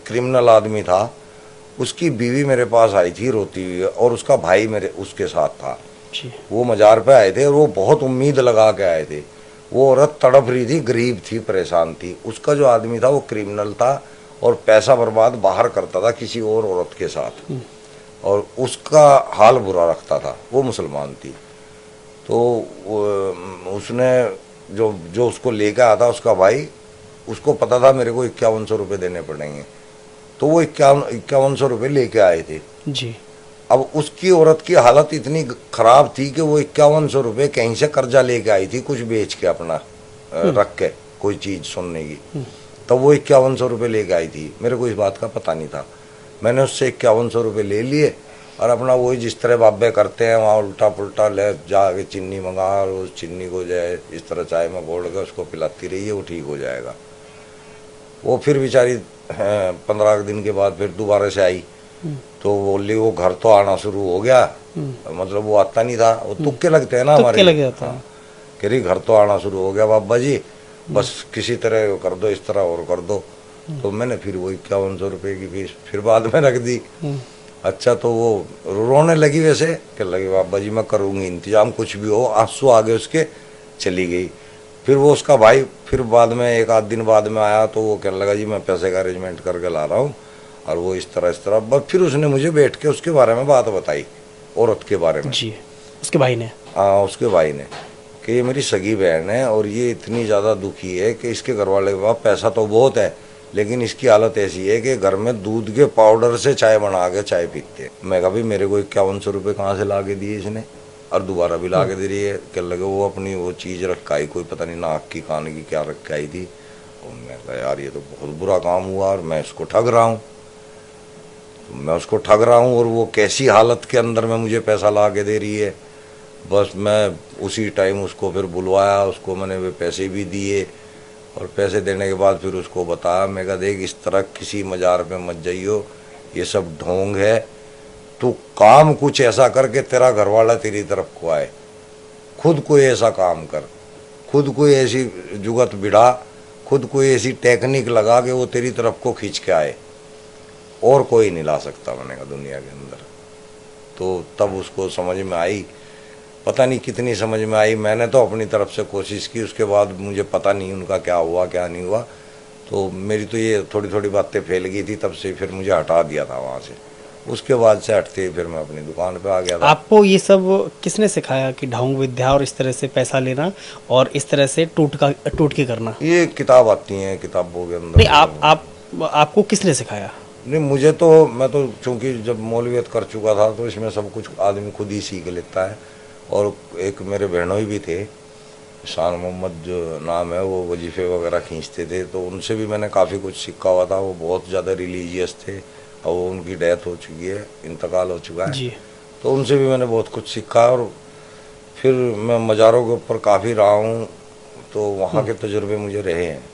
Speaker 2: क्रिमिनल आदमी था, उसकी बीवी मेरे पास आई थी रोती हुई, और उसका भाई मेरे उसके साथ था। वो मजार पे आए थे और वो बहुत उम्मीद लगा के आए थे। वो औरत तड़प रही थी, गरीब थी, परेशान थी। उसका जो आदमी था वो क्रिमिनल था और पैसा बर्बाद बाहर करता था किसी और औरत के साथ, और उसका हाल बुरा रखता था। वो मुसलमान थी। तो उसने जो उसको लेकर आया था उसका भाई, उसको पता था मेरे को 5100 रुपये देने पड़ेंगे, तो वो 5100 रुपये लेके आए थे
Speaker 1: जी।
Speaker 2: अब उसकी औरत की हालत इतनी खराब थी कि वो 5100 रुपये कहीं से कर्जा लेके आई थी, कुछ बेच के अपना रख के कोई चीज़ सुनने की। तब वो 5100 रुपये लेके आई थी। मेरे को इस बात का पता नहीं था। मैंने उससे 5100 रुपये ले लिए और अपना वही जिस तरह बाबे करते हैं वहाँ उल्टा पुल्टा ले जाके चीनी मंगा, और उस चीनी को जो है इस तरह चाय में घोल के उसको पिलाती रही है, वो ठीक हो जाएगा। वो फिर बेचारी 15 दिन के बाद फिर दोबारा से आई, तो बोली वो घर तो आना शुरू हो गया। मतलब वो आता नहीं था, वो तुक्के लगते हैं ना हमारे,
Speaker 1: लग जाता है।
Speaker 2: कह रही घर तो आना शुरू हो गया बाबा जी, बस किसी तरह कर दो, इस तरह और कर दो। तो मैंने फिर वो 5100 रुपये की फीस फिर बाद में रख दी। अच्छा, तो वो रोने लगी, वैसे कह लगी बाबा जी मैं करूँगी इंतजाम, कुछ भी हो। आंसू आगे उसके, चली गई। फिर वो उसका भाई फिर बाद में 1-8 दिन बाद में आया, तो वो कहने लगा जी मैं पैसे का अरेंजमेंट करके ला रहा हूँ, और वो इस तरह बस फिर उसने मुझे बैठ के उसके बारे में बात बताई, औरत के बारे में
Speaker 1: जी। उसके भाई ने?
Speaker 2: हाँ, उसके भाई ने, कि ये मेरी सगी बहन है और ये इतनी ज़्यादा दुखी है कि इसके घर वाले के पास पैसा तो बहुत है, लेकिन इसकी हालत ऐसी है कि घर में दूध के पाउडर से चाय बना के चाय पीते हैं। मैं कहा भाई मेरे को 5100 रुपये कहाँ से ला के दिए इसने, और दोबारा भी ला के दे रही है। कह लगे वो अपनी वो चीज़ रखाई, कोई पता नहीं नाक की कान की क्या रखाई थी। और मैं कहा यार ये तो बहुत बुरा काम हुआ, और मैं इसको ठग रहा हूँ, मैं उसको ठग रहा हूँ, और वो कैसी हालत के अंदर में मुझे पैसा ला के दे रही है। बस मैं उसी टाइम उसको फिर बुलवाया, उसको मैंने वे पैसे भी दिए, और पैसे देने के बाद फिर उसको बताया, मैं कहा देख इस तरह किसी मजार पे मत जाइयो, ये सब ढोंग है, तू काम कुछ ऐसा कर के तेरा घरवाला तेरी तरफ को आए, खुद कोई ऐसा काम कर, खुद कोई ऐसी जुगत बिड़ा, खुद कोई ऐसी टेक्निक लगा के वो तेरी तरफ को खींच के आए, और कोई नहीं ला सकता मैंने कहा दुनिया के अंदर। तो तब उसको समझ में आई, पता नहीं कितनी समझ में आई। मैंने तो अपनी तरफ से कोशिश की, उसके बाद मुझे पता नहीं उनका क्या हुआ क्या नहीं हुआ। तो मेरी तो ये थोड़ी थोड़ी बातें फैल गई थी, तब से फिर मुझे हटा दिया था वहाँ से। उसके बाद से हटते फिर मैं अपनी दुकान पे आ गया था।
Speaker 1: आपको ये सब किसने सिखाया कि ढोंग विद्या और इस तरह से पैसा लेना और इस तरह से टोटके करना?
Speaker 2: ये किताब आती है, किताबों के अंदर।
Speaker 1: नहीं, आपको किसने सिखाया?
Speaker 2: नहीं, मुझे तो, मैं तो चूंकि जब मौलवियत कर चुका था तो इसमें सब कुछ आदमी खुद ही सीख लेता है। और एक मेरे बहनोई भी थे, शान मोहम्मद जो नाम है, वो वजीफे वगैरह खींचते थे, तो उनसे भी मैंने काफ़ी कुछ सीखा हुआ था। वो बहुत ज़्यादा रिलीजियस थे और वो उनकी डेथ हो चुकी है, इंतकाल हो चुका है।
Speaker 1: जी।
Speaker 2: तो उनसे भी मैंने बहुत कुछ सीखा। और फिर मैं मज़ारों के ऊपर काफ़ी रहा हूँ, तो वहाँ के तजुर्बे मुझे रहे हैं।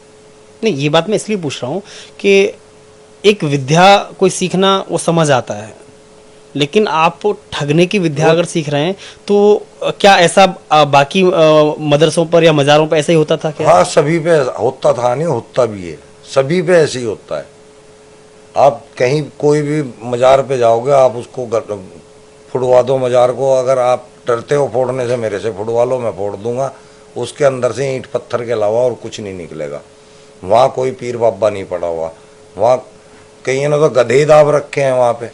Speaker 1: नहीं, ये बात मैं इसलिए पूछ रहा हूँ कि एक विद्या कोई सीखना वो समझ आता है, लेकिन आप ठगने की विद्या अगर सीख रहे हैं तो क्या ऐसा बाकी मदरसों पर या मज़ारों पर ऐसा ही होता था क्या?
Speaker 2: हाँ, सभी पे होता था, नहीं होता भी है, सभी पे ऐसे ही होता है। आप कहीं कोई भी मज़ार पे जाओगे, आप उसको फुड़वा दो मज़ार को, अगर आप डरते हो फोड़ने से, मेरे से फुड़वा लो, मैं फोड़ दूंगा। उसके अंदर से ईंट पत्थर के अलावा और कुछ नहीं निकलेगा। वहाँ कोई पीर बाबा नहीं पड़ा हुआ, वहाँ कई ने तो गधे दाब रखे हैं वहाँ पे।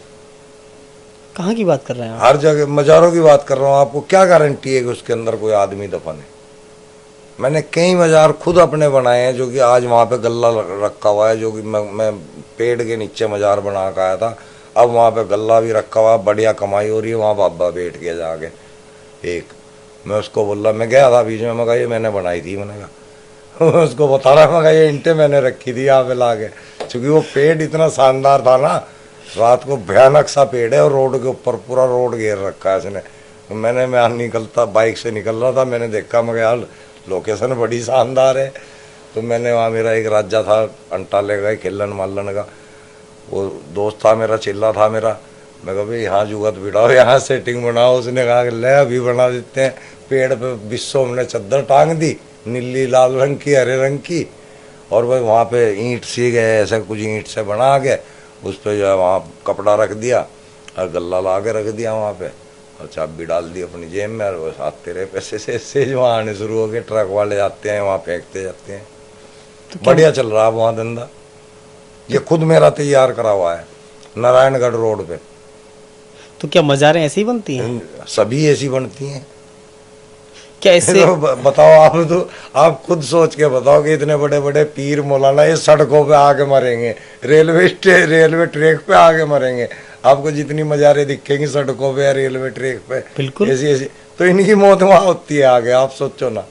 Speaker 1: कहाँ की बात कर रहे हैं आप?
Speaker 2: हर जगह मज़ारों की बात कर रहा हूँ। आपको क्या गारंटी है कि उसके अंदर कोई आदमी दफन है? मैंने कई मज़ार खुद अपने बनाए हैं, जो कि आज वहाँ पे गल्ला रखा हुआ है, जो कि मैं पेड़ के नीचे मज़ार बना के आया था। अब वहाँ पे गल्ला भी रखा हुआ, बढ़िया कमाई हो रही है। वहाँ बाबा बैठ गया जाके एक, मैं उसको बोल रहा, मैं गया था बीच में, मैं कहा ये मैंने बनाई थी, मैंने कहा उसको बता रहा, मैं कहा ये ईंटें मैंने रखी थी यहाँ पे ला के। चूँकि वो पेड़ इतना शानदार था ना, रात को भयानक सा पेड़ है, और रोड के ऊपर पूरा रोड घेर रखा है इसने। मैं निकलता, बाइक से निकल रहा था, मैंने देखा, मैं यार लोकेशन बड़ी शानदार है। तो मैंने वहाँ, मेरा एक राजा था अंटाले का, खेलन मालन का, वो दोस्त था मेरा, चिल्ला था मेरा। मैं कहा भाई यहाँ जुगत बिठाओ, यहाँ सेटिंग बनाओ। उसने कहा कि ले अभी बना देते हैं। पेड़ पे बिस्सों हमने चद्दर टांग दी, नीली लाल रंग की, हरे रंग की, और वह वहाँ पे ईंट सी गए, ऐसा कुछ ईंट से बना के उस पर जो है वहाँ कपड़ा रख दिया और गल्ला ला के रख दिया वहाँ पे, और चाबी डाल दी अपनी जेब में, और बस आते रहे पैसे से वहाँ आने शुरू हो गए। ट्रक वाले आते हैं, वहाँ फेंकते जाते हैं।
Speaker 1: तो
Speaker 2: बढ़िया चल रहा है वहाँ धंधा। ये खुद मेरा तैयार करा हुआ है, नारायणगढ़ रोड पे।
Speaker 1: तो क्या मज़ारें ऐसी ही बनती हैं?
Speaker 2: सभी ऐसी बनती हैं।
Speaker 1: क्या इससे
Speaker 2: तो बताओ आप, तो आप खुद सोच के बताओ कि इतने बड़े बड़े पीर मौलाना ये सड़कों पे आके मरेंगे, रेलवे ट्रैक पे आके मरेंगे। आपको जितनी मज़ारें दिखेंगी सड़कों पे या रेलवे ट्रैक पे,
Speaker 1: बिल्कुल
Speaker 2: ऐसी ऐसी, तो इनकी मौत वहाँ होती है आगे। आप सोचो ना,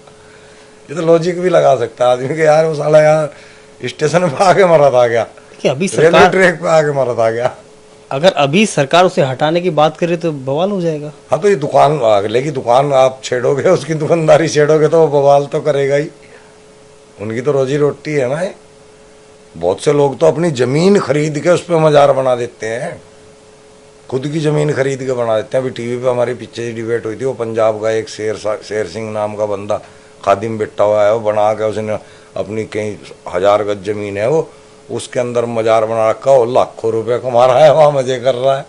Speaker 2: ये तो लॉजिक भी लगा सकता है आदमी के, यार वो साला यहाँ स्टेशन पे आके मरा था क्या,
Speaker 1: कि अभी
Speaker 2: रेलवे
Speaker 1: सरकार,
Speaker 2: ट्रैक पे आके मरा था क्या?
Speaker 1: अगर अभी सरकार उसे हटाने की बात करे तो बवाल हो जाएगा।
Speaker 2: हाँ, तो ये दुकान, अगले की दुकान आप छेड़ोगे, उसकी दुकानदारी छेड़ोगे, तो वो बवाल तो करेगा ही। उनकी तो रोजी रोटी है ना ये। बहुत से लोग तो अपनी जमीन खरीद के उस पर मज़ार बना देते हैं, खुद की जमीन खरीद के बना देते हैं। अभी टीवी पे हमारी पीछे डिबेट हुई थी, वो पंजाब का एक शेर सिंह नाम का बंदा खादिम बैठा हुआ है, वो बना के उसने अपनी कई 1000 गज जमीन है, वो उसके अंदर मज़ार बना रखा, वो लाखों रुपए कमा रहा है, वहाँ मजे कर रहा है।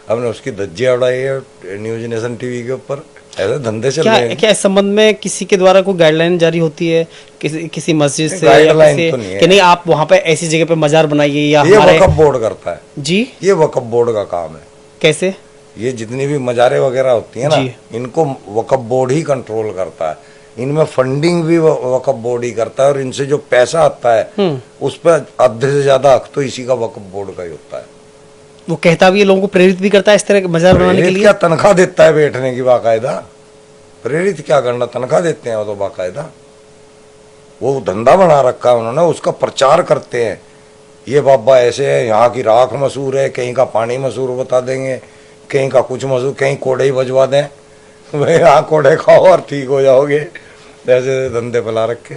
Speaker 2: हमने उसकी धज्जियाँ उड़ाई है न्यूज नेशन टीवी के ऊपर। ऐसे धंधे चल रहे हैं।
Speaker 1: क्या इस संबंध में किसी के द्वारा कोई गाइडलाइन जारी होती है किसी मस्जिद से, या
Speaker 2: गाइडलाइन
Speaker 1: किसी
Speaker 2: तो नहीं है
Speaker 1: कि नहीं आप वहाँ पे ऐसी जगह पे मज़ार बनाइए, या
Speaker 2: ये
Speaker 1: हमारे
Speaker 2: वक्फ बोर्ड करता है
Speaker 1: जी?
Speaker 2: ये वक्फ बोर्ड का काम है।
Speaker 1: कैसे?
Speaker 2: ये जितनी भी मज़ारें वगैरह होती है ना, इनको वक्फ बोर्ड ही कंट्रोल करता है। इनमें फंडिंग भी वक्फ बोर्ड ही करता है, और इनसे जो पैसा आता है उस पर आधे से ज्यादा हक तो इसी का वक्फ बोर्ड का ही होता है।
Speaker 1: वो कहता भी है, लोगों को प्रेरित भी करता है इस तरह के मज़ार बनाने के
Speaker 2: प्रेरित
Speaker 1: लिए।
Speaker 2: क्या, तनख्वाह देता है बैठने की बाकायदा। प्रेरित क्या करना, तनख्वाह देते हैं वो तो बाकायदा। वो धंधा बना रखा है उन्होंने, उसका प्रचार करते हैं। ये बाबा ऐसे है, यहाँ की राख मशहूर है, कहीं का पानी मशहूर बता देंगे, कहीं का कुछ मशहूर, कहीं कोड़े ही बजवा दें, भाई यहाँ कोड़े खाओ और ठीक हो जाओगे। ऐसे धंधे फैला रखे।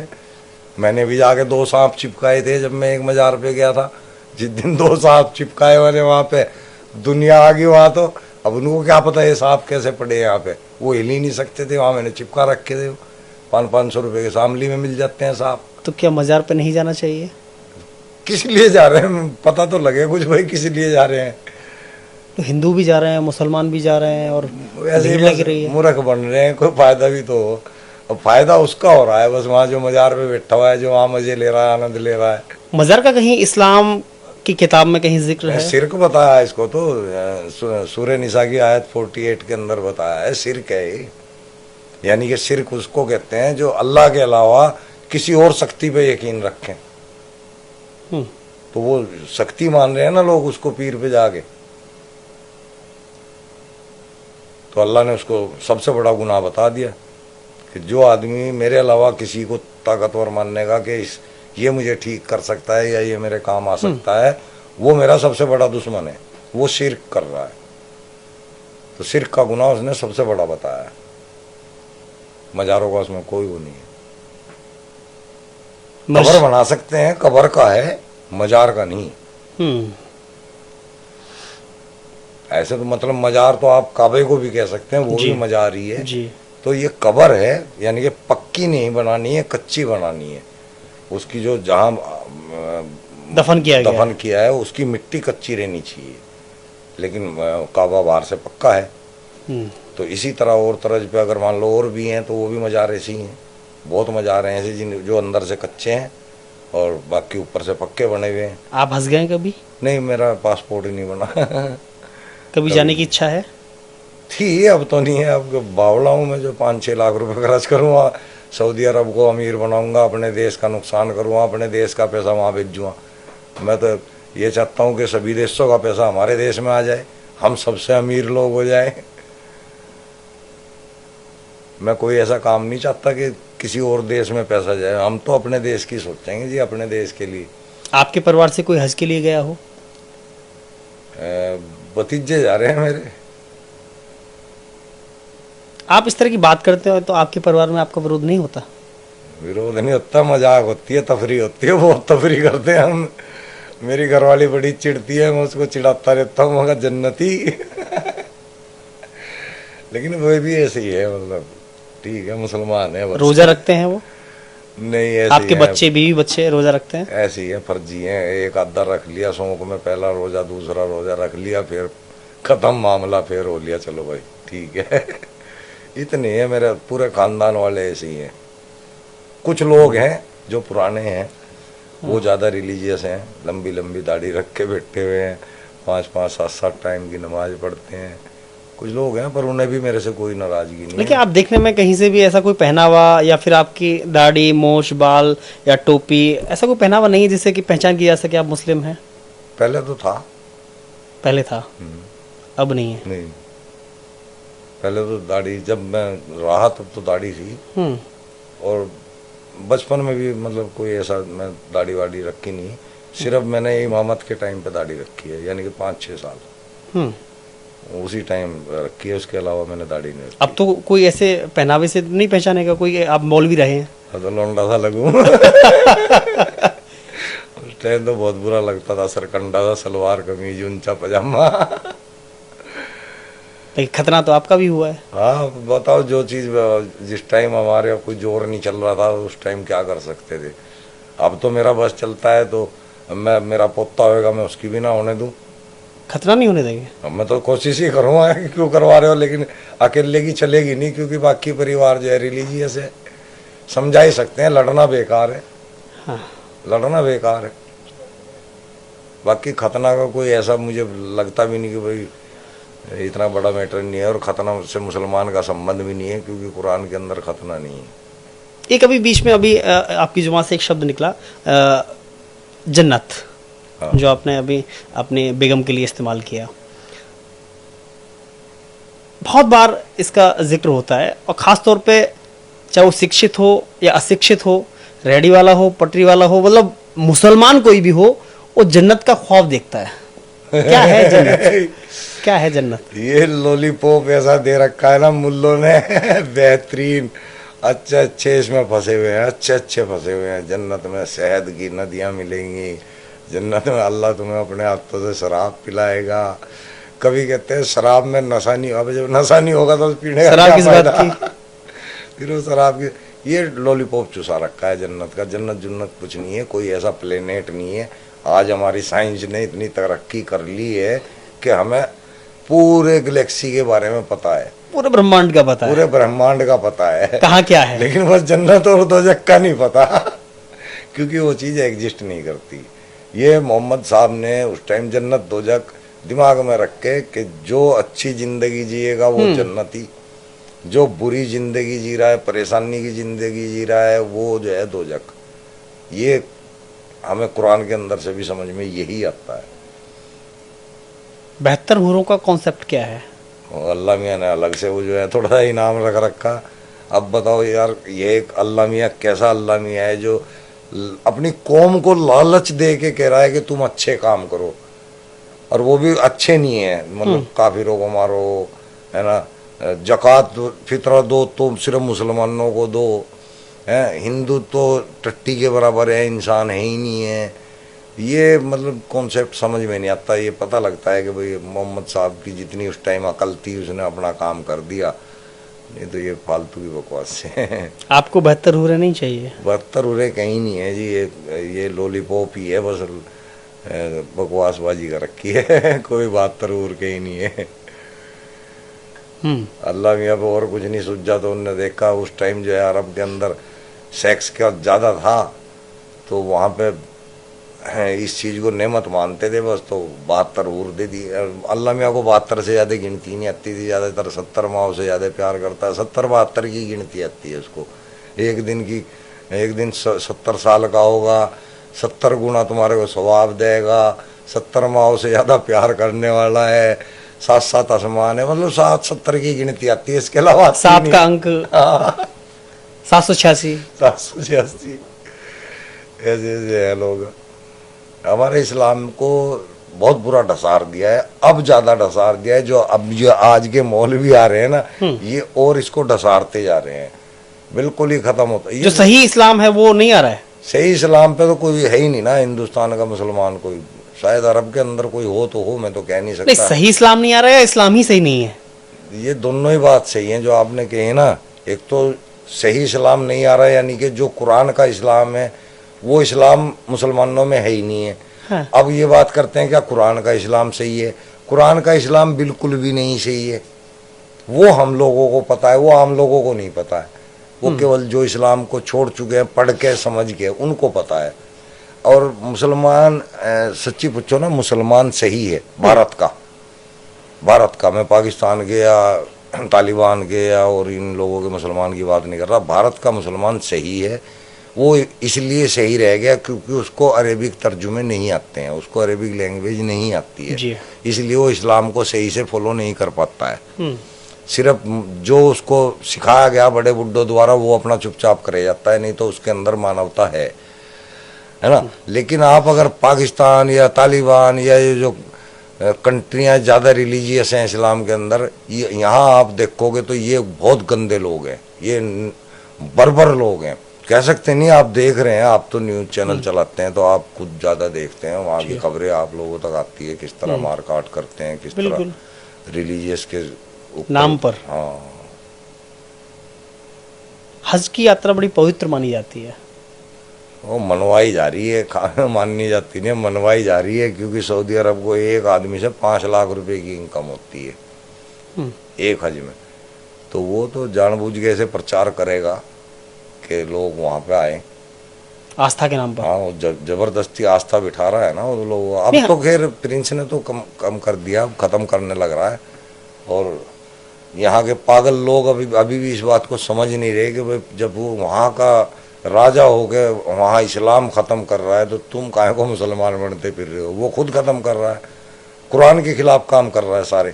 Speaker 2: मैंने भी जाके 2 सांप चिपकाए थे जब मैं एक मज़ार पे गया था। जिस दिन 2 सांप चिपकाए मैंने वहाँ पे, दुनिया आ गई वहाँ तो। अब उनको क्या पता ये सांप कैसे पड़े यहाँ पे, वो हिल ही नहीं सकते थे। वहाँ मैंने चिपका रखे थे, 500-500 रुपये के शामली में मिल जाते हैं सांप।
Speaker 1: तो क्या मज़ार पे नहीं जाना चाहिए?
Speaker 2: किस लिए जा रहे हैं पता तो लगे कुछ, भाई किस लिए जा रहे हैं।
Speaker 1: तो हिंदू भी जा रहे हैं, मुसलमान भी जा रहे हैं, और
Speaker 2: ऐसे ही
Speaker 1: भीड़ लग रही है।
Speaker 2: मूर्ख बन रहे हैं, कोई फायदा भी तो हो। अब फायदा उसका हो रहा है बस, वहाँ जो मज़ार पे बैठा हुआ है, जो वहाँ मजे ले रहा है, आनंद ले रहा है।
Speaker 1: मज़ार का कहीं इस्लाम की किताब में कहीं जिक्र है?
Speaker 2: शिरक बताया है इसको तो, सूरह निसा की आयत 48 के अंदर बताया है, शिरक है ये। यानी कि शिरक उसको कहते हैं जो अल्लाह के अलावा किसी और शक्ति पे यकीन रखें। तो वो शक्ति मान रहे हैं ना लोग उसको, पीर पे जाके। तो अल्लाह ने उसको सबसे बड़ा गुनाह बता दिया कि जो आदमी मेरे अलावा किसी को ताकतवर मानने का कि ये मुझे ठीक कर सकता है या ये मेरे काम आ सकता है, वो मेरा सबसे बड़ा दुश्मन है, वो शिर्क कर रहा है। तो शिर्क का गुनाह उसने सबसे बड़ा बताया। मजारों का उसमें कोई वो नहीं है। कबर बना सकते हैं, कबर का है, मजार का नहीं। ऐसे तो मतलब मजार तो आप काबे को भी कह सकते हैं, वो भी मजार ही है
Speaker 1: जी।
Speaker 2: तो ये कबर है, यानी कि पक्की नहीं बनानी है, कच्ची बनानी है। उसकी जो जहां
Speaker 1: दफन
Speaker 2: किया है उसकी मिट्टी कच्ची रहनी चाहिए, लेकिन काबा बाहर से पक्का है। तो इसी तरह और तरज पे अगर मान लो और भी हैं तो वो भी मजार ऐसे ही हैं। बहुत मजार हैं ऐसे जिन जो अंदर से कच्चे हैं और बाकी ऊपर से पक्के बने हुए हैं।
Speaker 1: आप हंस गए कभी?
Speaker 2: नहीं, मेरा पासपोर्ट ही नहीं बना।
Speaker 1: कभी जाने की इच्छा है?
Speaker 2: थी, अब तो नहीं है। अब बावला हूँ मैं जो 5-6 लाख रुपए खर्च करूँगा, सऊदी अरब को अमीर बनाऊंगा, अपने देश का नुकसान करूँगा, अपने देश का पैसा वहाँ भेजूँगा। मैं तो ये चाहता हूँ कि सभी देशों का पैसा हमारे देश में आ जाए, हम सबसे अमीर लोग हो जाए। मैं कोई ऐसा काम नहीं चाहता कि किसी और देश में पैसा जाए, हम तो अपने देश की सोचेंगे जी, अपने देश के लिए।
Speaker 1: आपके परिवार से कोई हज के लिए गया हो?
Speaker 2: भतीजे जा रहे हैं मेरे।
Speaker 1: आप इस तरह की बात करते हो तो आपके परिवार में आपका विरोध नहीं होता?
Speaker 2: विरोध नहीं होता, मजाक होती है, तफरी होती है, बहुत तफरी करते हैं हम। मेरी घरवाली बड़ी चिढ़ती है, मैं उसको चिढ़ाता रहता हूँ, मगर जन्नती। लेकिन वो भी ऐसे ही है, मतलब ठीक है, मुसलमान है।
Speaker 1: रोजा रखते हैं वो?
Speaker 2: नहीं, ऐसे
Speaker 1: आपके बच्चे, बीवी बच्चे रोजा रखते हैं?
Speaker 2: ऐसे ही है, फर्जी है। एक आधा रख लिया शौक में, पहला रोजा, दूसरा रोजा रख लिया, फिर खत्म मामला, फिर हो लिया, चलो भाई ठीक है। इतने है, मेरे पूरे खानदान वाले ऐसे ही हैं। कुछ लोग हैं जो पुराने हैं, वो ज़्यादा रिलीजियस हैं, लंबी लंबी दाढ़ी रख के बैठे हुए हैं, 5-5, 7-7 टाइम की नमाज पढ़ते हैं। कुछ लोग हैं, पर उन्हें भी मेरे से कोई नाराजगी नहीं।
Speaker 1: लेकिन आप देखने में कहीं से भी ऐसा कोई पहनावा या फिर आपकी दाढ़ी, मोछ, बाल या टोपी, ऐसा कोई पहनावा नहीं है जिससे कि पहचान की जा सके आप मुस्लिम हैं?
Speaker 2: पहले तो था।
Speaker 1: पहले था, अब नहीं है?
Speaker 2: नहीं, पहले तो दाढ़ी, जब मैं रहा तब तो दाढ़ी थी। और बचपन में भी मतलब कोई ऐसा मैं दाढ़ी वाड़ी रखी नहीं, सिर्फ मैंने इमामत के टाइम पे दाढ़ी रखी है, यानी कि 5-6 साल उसी टाइम रखी है। उसके अलावा मैंने दाढ़ी नहीं रखी।
Speaker 1: अब तो कोई ऐसे पहनावे से नहीं पहचानेगा कोई, आप मौलवी रहे हैं?
Speaker 2: तो लौंडा सा लगूं। उस टाइम तो बहुत बुरा लगता था, सरकंडा सा, सलवार कमीज, ऊंचा पजामा।
Speaker 1: लेकिन खतना तो आपका भी हुआ है।
Speaker 2: हाँ, बताओ, जो चीज जिस टाइम हमारे कोई जोर नहीं चल रहा था उस टाइम क्या कर सकते थे। अब तो मेरा बस चलता है, तो मैं, मेरा पोता होएगा, मैं उसकी भी ना होने दूं।
Speaker 1: खतना नहीं होने देंगे?
Speaker 2: मैं तो कोशिश ही करूँगा, क्यों करवा रहे हो, लेकिन अकेले की चलेगी नहीं, क्योंकि बाकी परिवार जो है रिलीजियस है। समझा ही सकते हैं, लड़ना बेकार है।
Speaker 1: हाँ।
Speaker 2: लड़ना बेकार है। बाकी खतना का कोई ऐसा मुझे लगता भी नहीं कि भाई इतना बड़ा मैटर नहीं है, और खतना से मुसलमान का संबंध भी नहीं है, क्योंकि कुरान के अंदर खतना नहीं है।
Speaker 1: एक अभी बीच में अभी आपकी जुबान से एक शब्द निकला, जन्नत। हाँ। जो आपने अभी अपने बेगम के लिए इस्तेमाल किया, बहुत बार इसका जिक्र होता है, और ख़ास तौर पे चाहे वो शिक्षित हो या अशिक्षित हो, रेहड़ी वाला हो, पटरी वाला हो, मतलब मुसलमान कोई भी हो, वो जन्नत का ख्वाब देखता है। क्या है जन्नत? क्या है जन्नत?
Speaker 2: ये लॉलीपॉप ऐसा दे रखा है ना मुल्लों ने, बेहतरीन, अच्छे अच्छे इसमें फंसे हुए हैं, अच्छे फंसे हुए हैं। जन्नत में शहद की नदियाँ मिलेंगी, जन्नत में अल्लाह तुम्हें अपने हाथों से शराब पिलाएगा। कभी कहते हैं शराब में नशा नहीं, अब जब नशा नहीं होगा तो पीने का
Speaker 1: शराब
Speaker 2: क्या
Speaker 1: किस
Speaker 2: फायदा?
Speaker 1: बात की?
Speaker 2: फिर वो शराब की, ये लॉलीपॉप चुसा रखा है जन्नत का। जन्नत जुन्नत कुछ नहीं है, कोई ऐसा प्लेनेट नहीं है। आज हमारी साइंस ने इतनी तरक्की कर ली है कि हमें पूरे गैलेक्सी के बारे में पता है,
Speaker 1: पूरे ब्रह्मांड का पता है,
Speaker 2: पूरे ब्रह्मांड का पता है,
Speaker 1: कहाँ क्या है,
Speaker 2: लेकिन बस जन्नत और दोजख का नहीं पता, क्योंकि वो चीज़ एग्जिस्ट नहीं करती। ये मोहम्मद साहब ने उस टाइम जन्नत दोजख दिमाग में रख के कि जो अच्छी जिंदगी जिएगा वो जन्नती, जो बुरी जिंदगी जी रहा है, परेशानी की जिंदगी जी रहा है, वो जो है दोजख। ये हमें कुरान के अंदर से भी समझ में यही आता है।
Speaker 1: 72 हूरों का कॉन्सेप्ट क्या है?
Speaker 2: और अल्लाह मियाँ ने अलग से वो जो है थोड़ा सा इनाम रख रखा। अब बताओ यार, ये एक अल्लाह मियाँ कैसा अल्लाह मियाँ है जो अपनी कौम को लालच दे के कह रहा है कि तुम अच्छे काम करो, और वो भी अच्छे नहीं है, मतलब काफिरों को मारो, है ना, जक़ात फितरा दो तो सिर्फ मुसलमानों को दो, है, हिंदू तो टट्टी के बराबर है, इंसान है ही नहीं है। ये मतलब कॉन्सेप्ट समझ में नहीं आता। ये पता लगता है कि भाई मोहम्मद साहब की जितनी उस टाइम अकल थी उसने अपना काम कर दिया, नहीं तो ये फालतू की बकवास है।
Speaker 1: आपको 72 हुर्रे नहीं चाहिए?
Speaker 2: 72 हुर्रे कहीं नहीं है जी, ये लॉलीपॉप ही है बस, बकवासबाजी कर रखी है। कोई 72 हुर्रे कहीं नहीं है। अल्लाह मियाँ पे और कुछ नहीं सूझा। तो उन्होंने देखा उस टाइम जो है अरब के अंदर सेक्स का ज़्यादा था, तो वहाँ पे इस चीज़ को नेमत मानते थे बस, तो 72 हुर्रे दे दी। अल्लाह मियाँ को 72 से ज़्यादा गिनती नहीं आती थी, ज़्यादातर 70 माओ से ज़्यादा प्यार करता है। 70-72 की गिनती आती है उसको। एक दिन 70 साल का होगा, 70 गुना तुम्हारे को सवाब देगा, 70 माओ से ज़्यादा प्यार करने वाला है, 7-7 आसमान है, मतलब 7-70 की गिनती आती है। इसके अलावा
Speaker 1: 7 का अंक 786।
Speaker 2: 786 ऐसे ऐसे है लोग। हमारे इस्लाम को बहुत बुरा ढसार दिया है, अब ज्यादा ढसार दिया है। जो आज के मौलवी आ रहे हैं ना, ये और इसको ढसारते जा रहे हैं, बिल्कुल ही खत्म होता है।
Speaker 1: जो सही इस्लाम है वो नहीं आ रहा है।
Speaker 2: सही इस्लाम पे तो कोई है ही नहीं ना, हिंदुस्तान का मुसलमान कोई, शायद अरब के अंदर कोई हो तो हो, मैं तो कह नहीं सकता।
Speaker 1: नहीं, सही इस्लाम नहीं आ रहा है या इस्लाम ही सही नहीं है?
Speaker 2: ये दोनों ही बात सही है जो आपने कही ना। एक तो सही इस्लाम नहीं आ रहा है, यानी कि जो कुरान का इस्लाम है वो इस्लाम मुसलमानों में है ही नहीं है।
Speaker 1: हाँ।
Speaker 2: अब ये बात करते हैं क्या कुरान का इस्लाम सही है? कुरान का इस्लाम बिल्कुल भी नहीं सही है। वो हम लोगों को पता है, वो आम लोगों को नहीं पता है। वो केवल जो इस्लाम को छोड़ चुके हैं, पढ़ के समझ के, उनको पता है। और मुसलमान, सच्ची पूछो ना, मुसलमान सही है भारत का मैं पाकिस्तान के या तालिबान के या और इन लोगों के मुसलमान की बात नहीं कर रहा। भारत का मुसलमान सही है। वो इसलिए सही रह गया क्योंकि उसको अरेबिक तर्जुमे नहीं आते हैं, उसको अरेबिक लैंग्वेज नहीं आती है, इसलिए वो इस्लाम को सही से फॉलो नहीं कर पाता है। सिर्फ जो उसको सिखाया गया बड़े बुड्ढों द्वारा वो अपना चुपचाप करे जाता है, नहीं तो उसके अंदर मानवता है ना। लेकिन आप अगर पाकिस्तान या तालिबान या ये जो कंट्रियां ज़्यादा रिलीजियस हैं इस्लाम के अंदर, यहाँ आप देखोगे तो ये बहुत गंदे लोग हैं, ये बर्बर लोग हैं। कह सकते नहीं, आप देख रहे हैं, आप तो न्यूज़ चैनल चलाते हैं तो आप खुद ज़्यादा देखते हैं, वहाँ की खबरें आप लोगों तक आती है, किस तरह मार काट करते हैं, किस तरह रिलीजियस के
Speaker 1: नाम पर।
Speaker 2: हाँ,
Speaker 1: हज की यात्रा बड़ी पवित्र मानी जाती है।
Speaker 2: वो मनवाई जा रही है, माननी जाती नहीं, मनवाई जा रही है, क्योंकि सऊदी अरब को एक आदमी से 5 लाख रुपए की इनकम होती है एक हज में। तो वो तो जानबूझ के ऐसे प्रचार करेगा कि लोग वहाँ पे आए
Speaker 1: आस्था के नाम पर।
Speaker 2: हाँ, वो जबरदस्ती आस्था बिठा रहा है ना वो लोग। अब तो खैर प्रिंस ने तो कम कर दिया, खत्म करने लग रहा है। और यहाँ के पागल लोग अभी भी इस बात को समझ नहीं रहे कि भाई जब वो वहाँ का राजा हो के वहाँ इस्लाम ख़त्म कर रहा है तो तुम काहे को मुसलमान बनते फिर रहे हो। वो खुद ख़त्म कर रहा है, कुरान के खिलाफ काम कर रहा है सारे।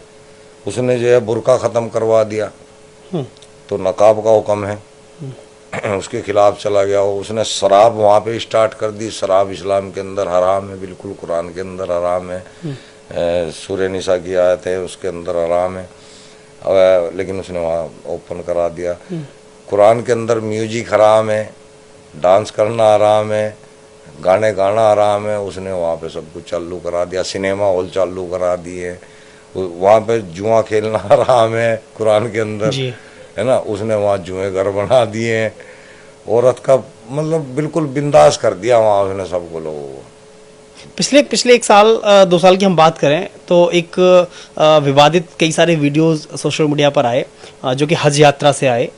Speaker 2: उसने जो है बुर्का ख़त्म करवा दिया, तो नकाब का हुक्म है, उसके खिलाफ चला गया। उसने शराब वहाँ पे स्टार्ट कर दी। शराब इस्लाम के अंदर हराम है, बिल्कुल कुरान के अंदर हराम है। सूरह निसा की आयत है उसके अंदर हराम है, लेकिन उसने वहाँ ओपन करा दिया। कुरान के अंदर म्यूजिक हराम है, डांस करना हराम है, गाने गाना हराम है, उसने वहाँ पे सब कुछ चालू करा दिया। सिनेमा हॉल चालू करा दिए, वहाँ पे जुआ खेलना हराम है कुरान के अंदर, है ना। उसने वहाँ जुए घर बना दिए हैं। औरत का मतलब बिल्कुल बिंदास कर दिया वहाँ उसने सबको लोगों को।
Speaker 1: पिछले 1-2 साल की हम बात करें तो एक विवादित कई सारे वीडियोस सोशल मीडिया पर आए जो कि हज यात्रा से आए,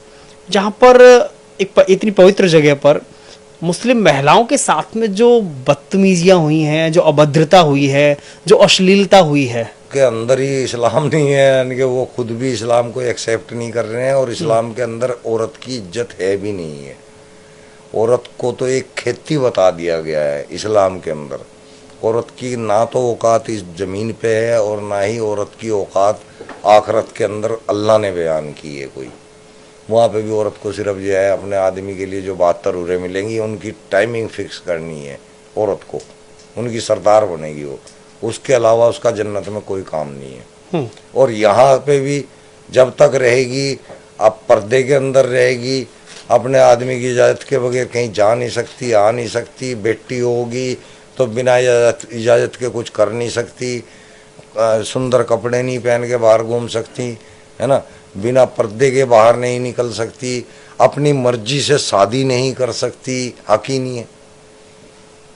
Speaker 1: जहाँ पर इतनी पवित्र जगह पर मुस्लिम महिलाओं के साथ में जो बदतमीजियां हुई हैं, जो अभद्रता हुई है, जो अश्लीलता हुई है,
Speaker 2: के अंदर ही इस्लाम नहीं है, यानी कि वो खुद भी इस्लाम को एक्सेप्ट नहीं कर रहे हैं। और इस्लाम के अंदर औरत की इज्जत है भी नहीं है। औरत को तो एक खेती बता दिया गया है इस्लाम के अंदर। औरत की ना तो औकात इस ज़मीन पे है और ना ही औरत की औकात आखिरत के अंदर अल्लाह ने बयान की है कोई। वहाँ पे भी औरत को सिर्फ जो है अपने आदमी के लिए जो 72 उरे मिलेंगी उनकी टाइमिंग फिक्स करनी है औरत को, उनकी सरदार बनेगी वो, उसके अलावा उसका जन्नत में कोई काम नहीं है। और यहाँ पे भी जब तक रहेगी अब पर्दे के अंदर रहेगी, अपने आदमी की इजाज़त के बगैर कहीं जा नहीं सकती, आ नहीं सकती, बेटी होगी तो बिना इजाज़त के कुछ कर नहीं सकती, सुंदर कपड़े नहीं पहन के बाहर घूम सकती, है ना, बिना पर्दे के बाहर नहीं निकल सकती, अपनी मर्जी से शादी नहीं कर सकती, हक ही नहीं है।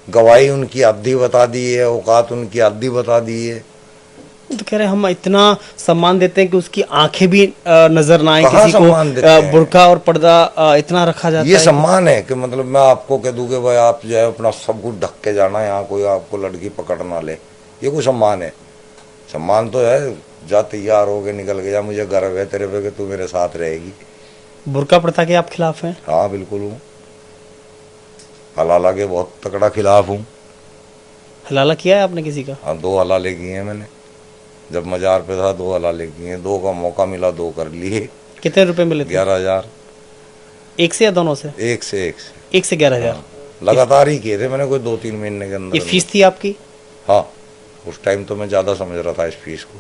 Speaker 2: गवाही उनकी आधी बता दी है, औकात उनकी आधी बता दी है।
Speaker 1: तो कह रहे हम इतना सम्मान देते हैं कि उसकी आंखें भी नजर ना आए,
Speaker 2: कहाँ
Speaker 1: किसी
Speaker 2: सम्मान देते
Speaker 1: को
Speaker 2: हैं?
Speaker 1: बुर्का और पर्दा इतना रखा जाता
Speaker 2: ये
Speaker 1: है।
Speaker 2: सम्मान है कि मतलब मैं आपको कह दूं कि भाई आप जो है अपना सब कुछ ढक के जाना, यहाँ कोई आपको लड़की पकड़ ना ले, ये कोई सम्मान है? सम्मान तो है जा तैयार हो के निकल के जा, मुझे गर्व है तेरे पे कि तू मेरे साथ रहेगी।
Speaker 1: बुर्का प्रथा के आप खिलाफ हैं?
Speaker 2: हाँ बिल्कुल हूँ, हलाला के बहुत तगड़ा खिलाफ हूँ।
Speaker 1: हलाला किया है आपने किसी का?
Speaker 2: हाँ 2 हलाले किए हैं मैंने, जब मजार पे था 2 हलाले किए हैं, 2 का मौका मिला 2 कर लिए।
Speaker 1: कितने रुपए मिले थे?
Speaker 2: 11,000।
Speaker 1: एक से या दोनों से?
Speaker 2: एक से
Speaker 1: 11,000
Speaker 2: लगातार ही किए थे मैंने, कोई 2-3 महीने के अंदर।
Speaker 1: ये फीस थी आपकी?
Speaker 2: हाँ उस टाइम तो मैं ज़्यादा समझ रहा था इस फीस को।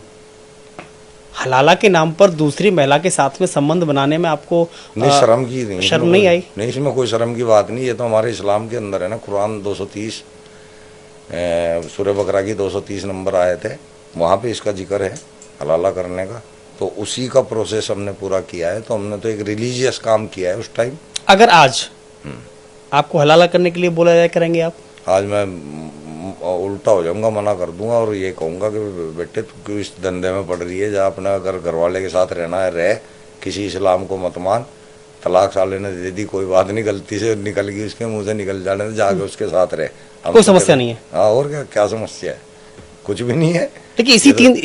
Speaker 1: हलाला के नाम पर दूसरी महिला के साथ में संबंध बनाने में आपको
Speaker 2: नहीं शर्म की नहीं,
Speaker 1: शर्म नहीं आई?
Speaker 2: नहीं, इसमें कोई शर्म की बात नहीं, ये तो हमारे इस्लाम के अंदर है ना। कुरान 230 सूरह बकरा की 230 नंबर आए थे, वहाँ पे इसका जिक्र है हलाला करने का, तो उसी का प्रोसेस हमने पूरा किया है। तो हमने तो एक रिलीजियस काम किया है उस टाइम।
Speaker 1: अगर आज आपको हलाला करने के लिए बोला जाए, करेंगे आप?
Speaker 2: आज मैं उल्टा हो जाऊंगा, मना कर दूंगा और ये कहूंगा कि बेटे तू क्यों इस धंधे में पड़ रही है, जहाँ अपना अगर घर वाले के साथ रहना है रह, किसी इस्लाम को मत मान। तलाक साले ने दे दी, कोई बात नहीं, गलती से निकल गई उसके मुंह से निकल जाने, जाके उसके साथ रहे,
Speaker 1: कोई समस्या नहीं है।
Speaker 2: हाँ और क्या समस्या है, कुछ भी नहीं है।
Speaker 1: देखिए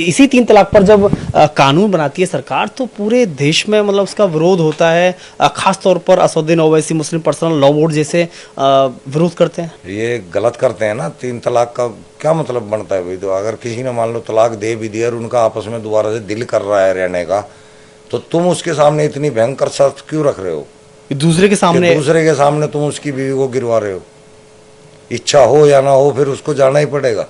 Speaker 1: इसी तीन तलाक पर जब कानून बनाती है सरकार, तो पूरे देश में मतलब उसका विरोध होता है। खास तौर पर असदुद्दीन ओवैसी मुस्लिम पर्सनल लॉ बोर्ड जैसे विरोध करते हैं।
Speaker 2: ये गलत करते हैं ना। 3 तलाक का क्या मतलब बनता है भाई? तो अगर किसी ने मान लो तलाक दे भी दिया और उनका आपस में दोबारा से दिल कर रहा है रहने का, तो तुम उसके सामने इतनी भयंकर शर्त क्यों रख रहे हो?
Speaker 1: दूसरे के सामने
Speaker 2: तुम उसकी बीवी को गिरवा रहे हो। इच्छा हो या ना हो फिर उसको जाना ही पड़ेगा।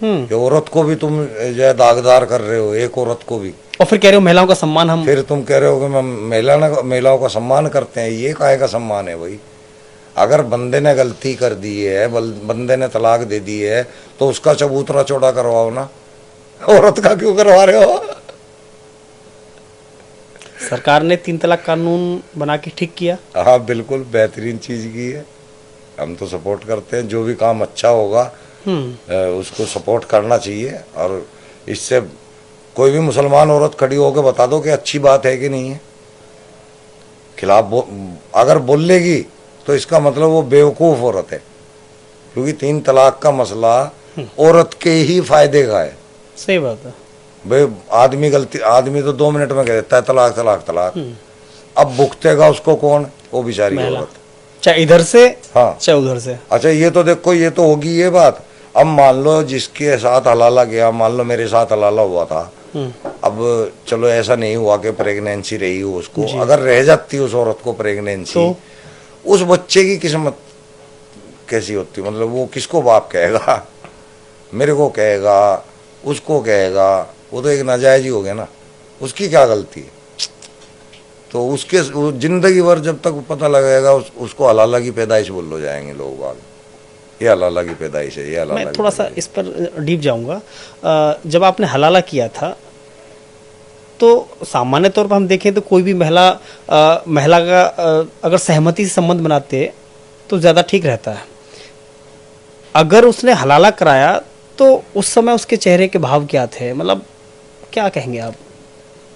Speaker 2: ये औरत को भी तुम जो है दागदार कर रहे हो, एक औरत को भी।
Speaker 1: और फिर कह रहे हो महिलाओं का सम्मान हम,
Speaker 2: फिर तुम कह रहे हो कि हम महिलाओं का सम्मान करते हैं। ये काहे का सम्मान है भाई? अगर बंदे ने गलती कर दी है, बंदे ने तलाक दे दी है, तो उसका चबूतरा चौड़ा करवाओ ना, औरत का क्यों करवा रहे हो?
Speaker 1: सरकार ने 3 तलाक कानून बना के ठीक किया।
Speaker 2: हाँ बिल्कुल बेहतरीन चीज की है, हम तो सपोर्ट करते हैं। जो भी काम अच्छा होगा उसको सपोर्ट करना चाहिए। और इससे कोई भी मुसलमान औरत खड़ी होकर बता दो कि अच्छी बात है कि नहीं है, खिलाफ अगर बोल लेगी तो इसका मतलब वो बेवकूफ़ औरत है, क्योंकि 3 तलाक का मसला औरत के ही फायदे का है।
Speaker 1: सही बात है
Speaker 2: भाई। आदमी तो 2 मिनट में कह देता है तलाक तलाक तलाक। अब भुगतेगा उसको कौन? वो बेचारी औरत,
Speaker 1: चाहे इधर से
Speaker 2: हाँ
Speaker 1: चाहे उधर से।
Speaker 2: अच्छा ये तो देखो, ये तो होगी ये बात। अब मान लो जिसके साथ हलाला गया, मान लो मेरे साथ हलाला हुआ था, अब चलो ऐसा नहीं हुआ कि प्रेगनेंसी रही हो उसको, अगर रह जाती उस औरत को प्रेगनेंसी, तो उस बच्चे की किस्मत कैसी होती? मतलब वो किसको बाप कहेगा? मेरे को कहेगा, उसको कहेगा, वो तो एक नाजायज ही हो गया ना। उसकी क्या गलती है? तो उसके जिंदगी भर जब तक पता लगेगा उसको हलाला की पैदाइश बोल लो जाएंगे लोग बाग, ये हलाला की पैदाइश है, ये हलाला।
Speaker 1: मैं थोड़ा सा इस पर डीप जाऊंगा। जब आपने हलाला किया था तो सामान्य तौर पर हम देखें तो कोई भी महिला का अगर सहमति से संबंध बनाते तो ज़्यादा ठीक रहता है। अगर उसने हलाला कराया तो उस समय उसके चेहरे के भाव क्या थे, मतलब क्या कहेंगे आप?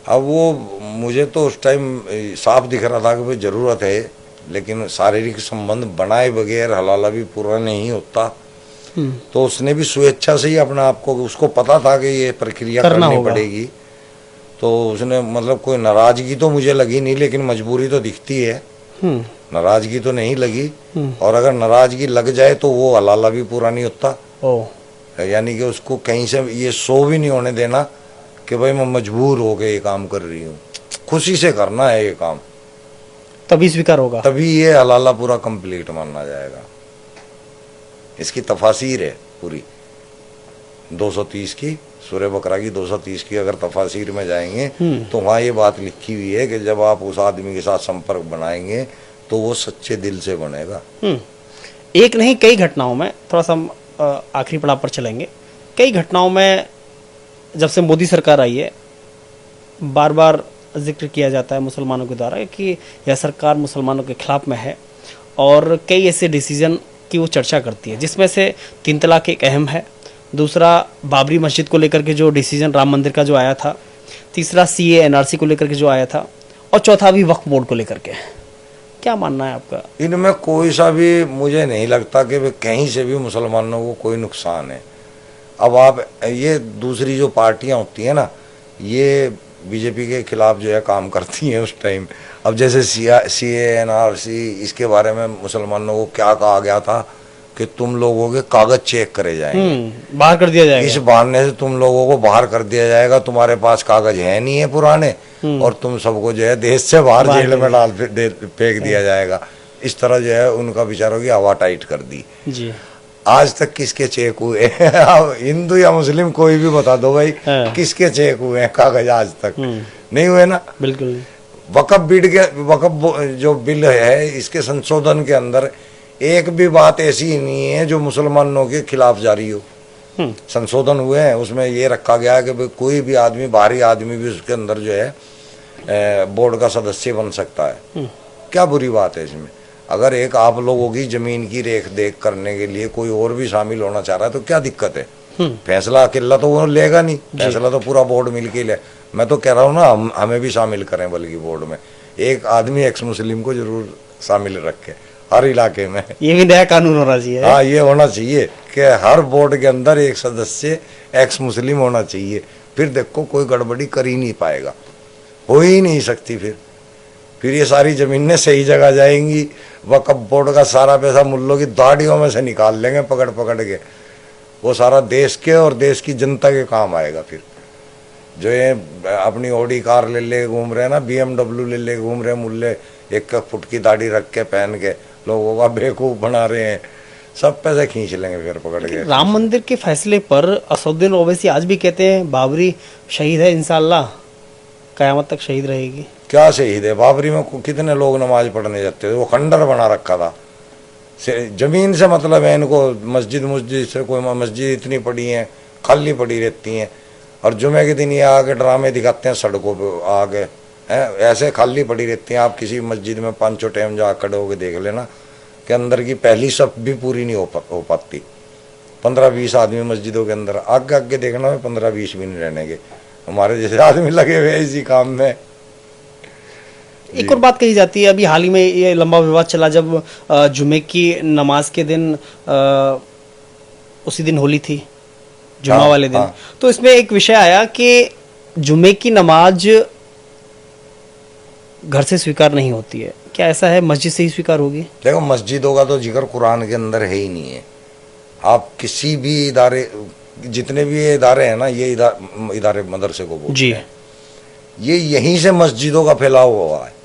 Speaker 2: अब वो मुझे तो उस टाइम साफ दिख रहा था कि भाई ज़रूरत है, लेकिन शारीरिक संबंध बनाए बगैर हलाला भी पूरा नहीं होता। तो उसने भी स्वेच्छा से ही अपना आपको, उसको पता था कि ये प्रक्रिया करनी पड़ेगी, तो उसने मतलब कोई नाराजगी तो मुझे लगी नहीं, लेकिन मजबूरी तो दिखती है। नाराजगी तो नहीं लगी, और अगर नाराजगी लग जाए तो वो हलाला भी पूरा नहीं होता। यानी कि उसको कहीं से ये शो भी नहीं होने देना कि भाई मैं मजबूर हो के ये काम कर रही हूँ, खुशी से करना है ये काम,
Speaker 1: तभी स्वीकार होगा।
Speaker 2: तभी ये हलाला पूरा कंप्लीट माना जाएगा। इसकी तफासीर है पूरी 230 की, सूरह बकरा की 230 की अगर तफासीर में जाएंगे तो वहाँ ये बात लिखी हुई है कि जब आप उस आदमी के साथ संपर्क बनाएंगे तो वो सच्चे दिल से बनेगा।
Speaker 1: एक नहीं कई घटनाओं में, थोड़ा सा हम आखिरी पड़ाव पर चलेंगे, कई घटनाओं में जब से मोदी सरकार आई है बार बार जिक्र किया जाता है मुसलमानों के द्वारा कि यह सरकार मुसलमानों के खिलाफ में है, और कई ऐसे डिसीजन की वो चर्चा करती है, जिसमें से 3 तलाक एक अहम है, दूसरा बाबरी मस्जिद को लेकर के जो डिसीजन राम मंदिर का जो आया था, तीसरा CA NRC को लेकर के जो आया था, और चौथा भी वक्फ बोर्ड को लेकर के। क्या मानना है आपका?
Speaker 2: इनमें कोई सा भी मुझे नहीं लगता कि कहीं से भी मुसलमानों को कोई नुकसान है। अब आप ये दूसरी जो पार्टियां होती हैं ना, ये बीजेपी के खिलाफ जो है काम करती हैं उस टाइम। अब जैसे CA NRC, इसके बारे में मुसलमानों को क्या कहा गया था कि तुम लोगों के कागज चेक करे जाएंगे,
Speaker 1: बाहर कर दिया जाएगा,
Speaker 2: इस बहाने से तुम लोगों को बाहर कर दिया जाएगा, तुम्हारे पास कागज है नहीं है पुराने, और तुम सबको जो है देश से बाहर जेल में डाल फेंक दिया जाएगा। इस तरह जो है उनका विचारों की हवा टाइट कर दी
Speaker 1: जी।
Speaker 2: आज तक किसके चेक हुए हिंदू या मुस्लिम कोई भी बता दो भाई, किसके चेक हुए हैं कागज आज तक? नहीं हुए ना।
Speaker 1: बिल्कुल।
Speaker 2: वक्फ जो बिल है, इसके संशोधन के अंदर एक भी बात ऐसी नहीं है जो मुसलमानों के खिलाफ जारी हो। संशोधन हुए हैं, उसमें ये रखा गया है कि भाई कोई भी आदमी, बाहरी आदमी भी उसके अंदर जो है बोर्ड का सदस्य बन सकता है। क्या बुरी बात है इसमें? अगर एक आप लोगों की जमीन की रेख देख करने के लिए कोई और भी शामिल होना चाह रहा है तो क्या दिक्कत है? फैसला अकेला तो वो लेगा नहीं, फैसला तो पूरा बोर्ड मिलके ले। मैं तो कह रहा हूँ ना, हमें भी शामिल करें बल्कि बोर्ड में एक आदमी एक्स मुस्लिम को जरूर शामिल रखे हर इलाके में।
Speaker 1: ये भी नया कानून होना चाहिए।
Speaker 2: हाँ, ये होना चाहिए कि हर बोर्ड के अंदर एक सदस्य एक्स मुस्लिम होना चाहिए। फिर देखो कोई गड़बड़ी कर ही नहीं पाएगा, हो ही नहीं सकती। फिर ये सारी जमीनें सही जगह जाएंगी, वक्फ बोर्ड का सारा पैसा मुल्लों की दाढ़ियों में से निकाल लेंगे पकड़ पकड़ के, वो सारा देश के और देश की जनता के काम आएगा। फिर जो ये अपनी ऑडी कार ले घूम रहे हैं ना, BMW ले घूम रहे हैं मुल्ले, 1 फुट की दाढ़ी रख के पहन के लोगों का बेवकूफ बना रहे हैं, सब पैसे खींच लेंगे फिर पकड़ के।
Speaker 1: राम मंदिर के फैसले पर असदुद्दीन ओवैसी आज भी कहते हैं बाबरी शहीद है, इंशाअल्लाह कयामत तक शहीद रहेगी।
Speaker 2: क्या शहीद है? बाबरी में कितने लोग नमाज पढ़ने जाते थे, वो खंडर बना रखा था। जमीन से मतलब है इनको, मस्जिद से कोई मस्जिद इतनी पड़ी है खाली पड़ी रहती हैं, और जुमे के दिन ये आके ड्रामे दिखाते हैं सड़कों पे आके, ऐसे खाली पड़ी रहती हैं। आप किसी मस्जिद में 5 टाइम जा खड़े होकर देख लेना कि अंदर की पहली सफ भी पूरी नहीं हो पाती। 15-20 आदमी मस्जिदों के अंदर, आगे देखना 15-20 भी नहीं रहने के। हमारे जैसे आदमी लगे हुए इसी काम में।
Speaker 1: एक और बात कही जाती है, अभी हाल ही में ये लंबा विवाद चला जब जुमे की नमाज के दिन उसी दिन होली थी, जुमा वाले दिन, तो इसमें एक विषय आया कि जुमे की नमाज घर से स्वीकार नहीं होती है। क्या ऐसा है? मस्जिद से ही स्वीकार होगी? देखो,
Speaker 2: मस्जिदों का तो जिक्र कुरान के अंदर है ही नहीं है। आप किसी भी इदारे, जितने भी ये इदारे हैं ना, ये इदारे मदरसे को बोलते हैं, ये यहीं से मस्जिदों का फैलाव हुआ है।